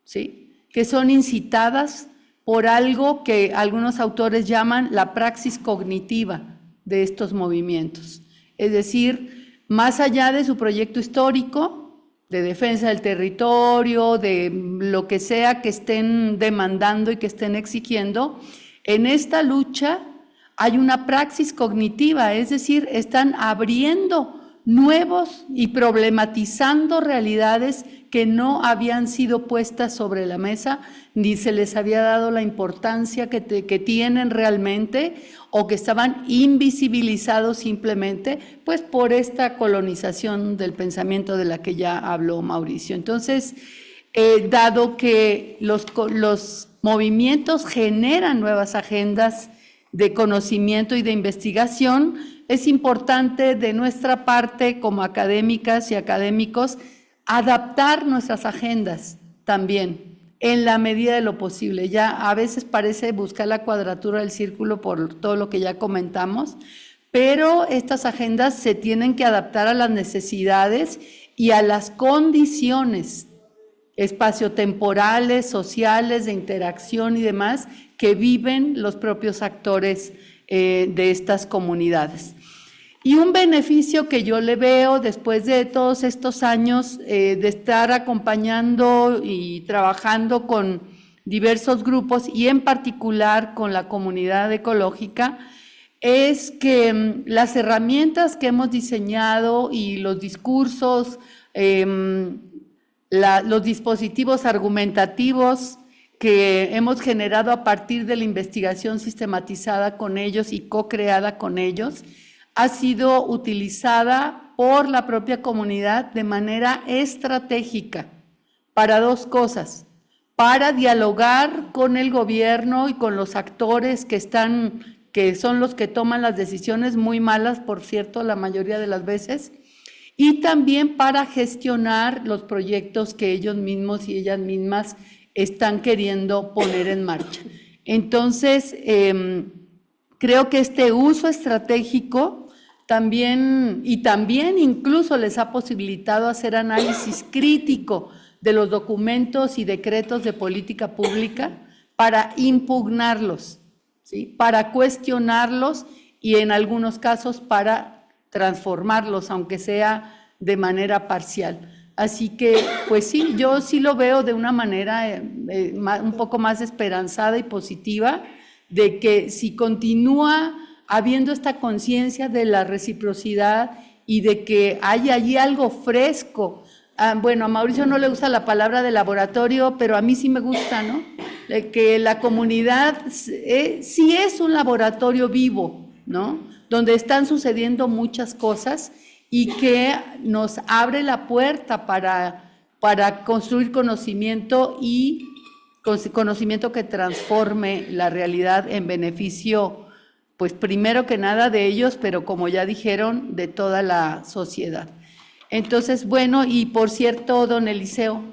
¿sí? Que son incitadas por algo que algunos autores llaman la praxis cognitiva de estos movimientos. Es decir, más allá de su proyecto histórico, de defensa del territorio, de lo que sea que estén demandando y que estén exigiendo, en esta lucha hay una praxis cognitiva, es decir, están abriendo nuevos y problematizando realidades que no habían sido puestas sobre la mesa, ni se les había dado la importancia que tienen realmente, o que estaban invisibilizados simplemente, pues por esta colonización del pensamiento de la que ya habló Mauricio. Entonces, dado que los movimientos generan nuevas agendas de conocimiento y de investigación, es importante de nuestra parte como académicas y académicos adaptar nuestras agendas también en la medida de lo posible. Ya a veces parece buscar la cuadratura del círculo por todo lo que ya comentamos, pero estas agendas se tienen que adaptar a las necesidades y a las condiciones espaciotemporales, sociales, de interacción y demás que viven los propios actores de estas comunidades. Y un beneficio que yo le veo después de todos estos años de estar acompañando y trabajando con diversos grupos y en particular con la comunidad ecológica, es que las herramientas que hemos diseñado y los discursos, los dispositivos argumentativos que hemos generado a partir de la investigación sistematizada con ellos y co-creada con ellos, ha sido utilizada por la propia comunidad de manera estratégica para dos cosas: para dialogar con el gobierno y con los actores que son los que toman las decisiones, muy malas, por cierto, la mayoría de las veces, y también para gestionar los proyectos que ellos mismos y ellas mismas están queriendo poner en marcha. Entonces, creo que este uso estratégico también incluso les ha posibilitado hacer análisis crítico de los documentos y decretos de política pública para impugnarlos, ¿sí? Para cuestionarlos y en algunos casos para transformarlos, aunque sea de manera parcial. Así que, pues sí, yo sí lo veo de una manera un poco más esperanzada y positiva, de que si continúa habiendo esta conciencia de la reciprocidad y de que hay allí algo fresco. Bueno, a Mauricio no le gusta la palabra de laboratorio, pero a mí sí me gusta, ¿no? Que la comunidad sí es un laboratorio vivo, ¿no? Donde están sucediendo muchas cosas y que nos abre la puerta para construir conocimiento y conocimiento que transforme la realidad en beneficio, pues primero que nada de ellos, pero como ya dijeron, de toda la sociedad. Entonces, bueno, y por cierto, don Eliseo,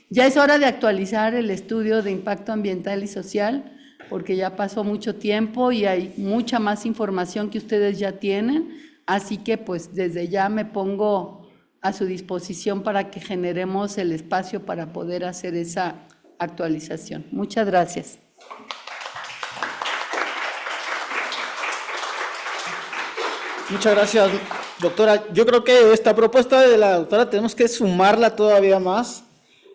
ya es hora de actualizar el estudio de impacto ambiental y social, porque ya pasó mucho tiempo y hay mucha más información que ustedes ya tienen, así que pues desde ya me pongo a su disposición para que generemos el espacio para poder hacer esa actualización. Muchas gracias. Muchas gracias, doctora. Yo creo que esta propuesta de la doctora tenemos que sumarla todavía más,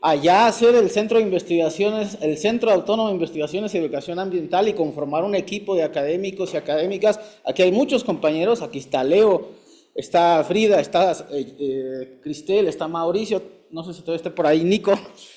allá hacer el Centro de Investigaciones, el Centro Autónomo de Investigaciones y Educación Ambiental y conformar un equipo de académicos y académicas. Aquí hay muchos compañeros, aquí está Leo, está Frida, está Cristel, está Mauricio, no sé si todavía está por ahí Nico,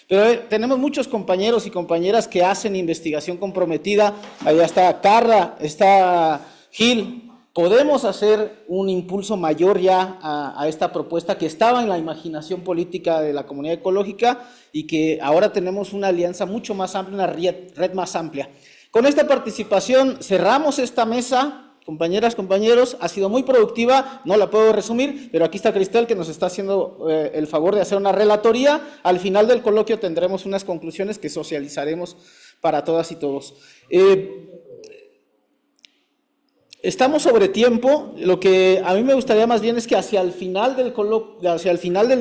pero tenemos muchos compañeros y compañeras que hacen investigación comprometida. Allá está Carla, está Gil. Podemos hacer un impulso mayor ya a esta propuesta que estaba en la imaginación política de la comunidad ecológica y que ahora tenemos una alianza mucho más amplia, una red más amplia. Con esta participación cerramos esta mesa. Compañeras, compañeros, ha sido muy productiva, no la puedo resumir, pero aquí está Cristel que nos está haciendo el favor de hacer una relatoría. Al final del coloquio tendremos unas conclusiones que socializaremos para todas y todos. Estamos sobre tiempo. Lo que a mí me gustaría más bien es que hacia el final del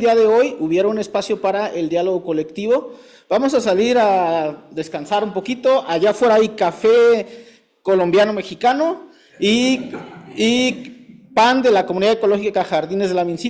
día de hoy hubiera un espacio para el diálogo colectivo. Vamos a salir a descansar un poquito. Allá afuera hay café colombiano-mexicano y pan de la comunidad ecológica Jardines de la Mincita.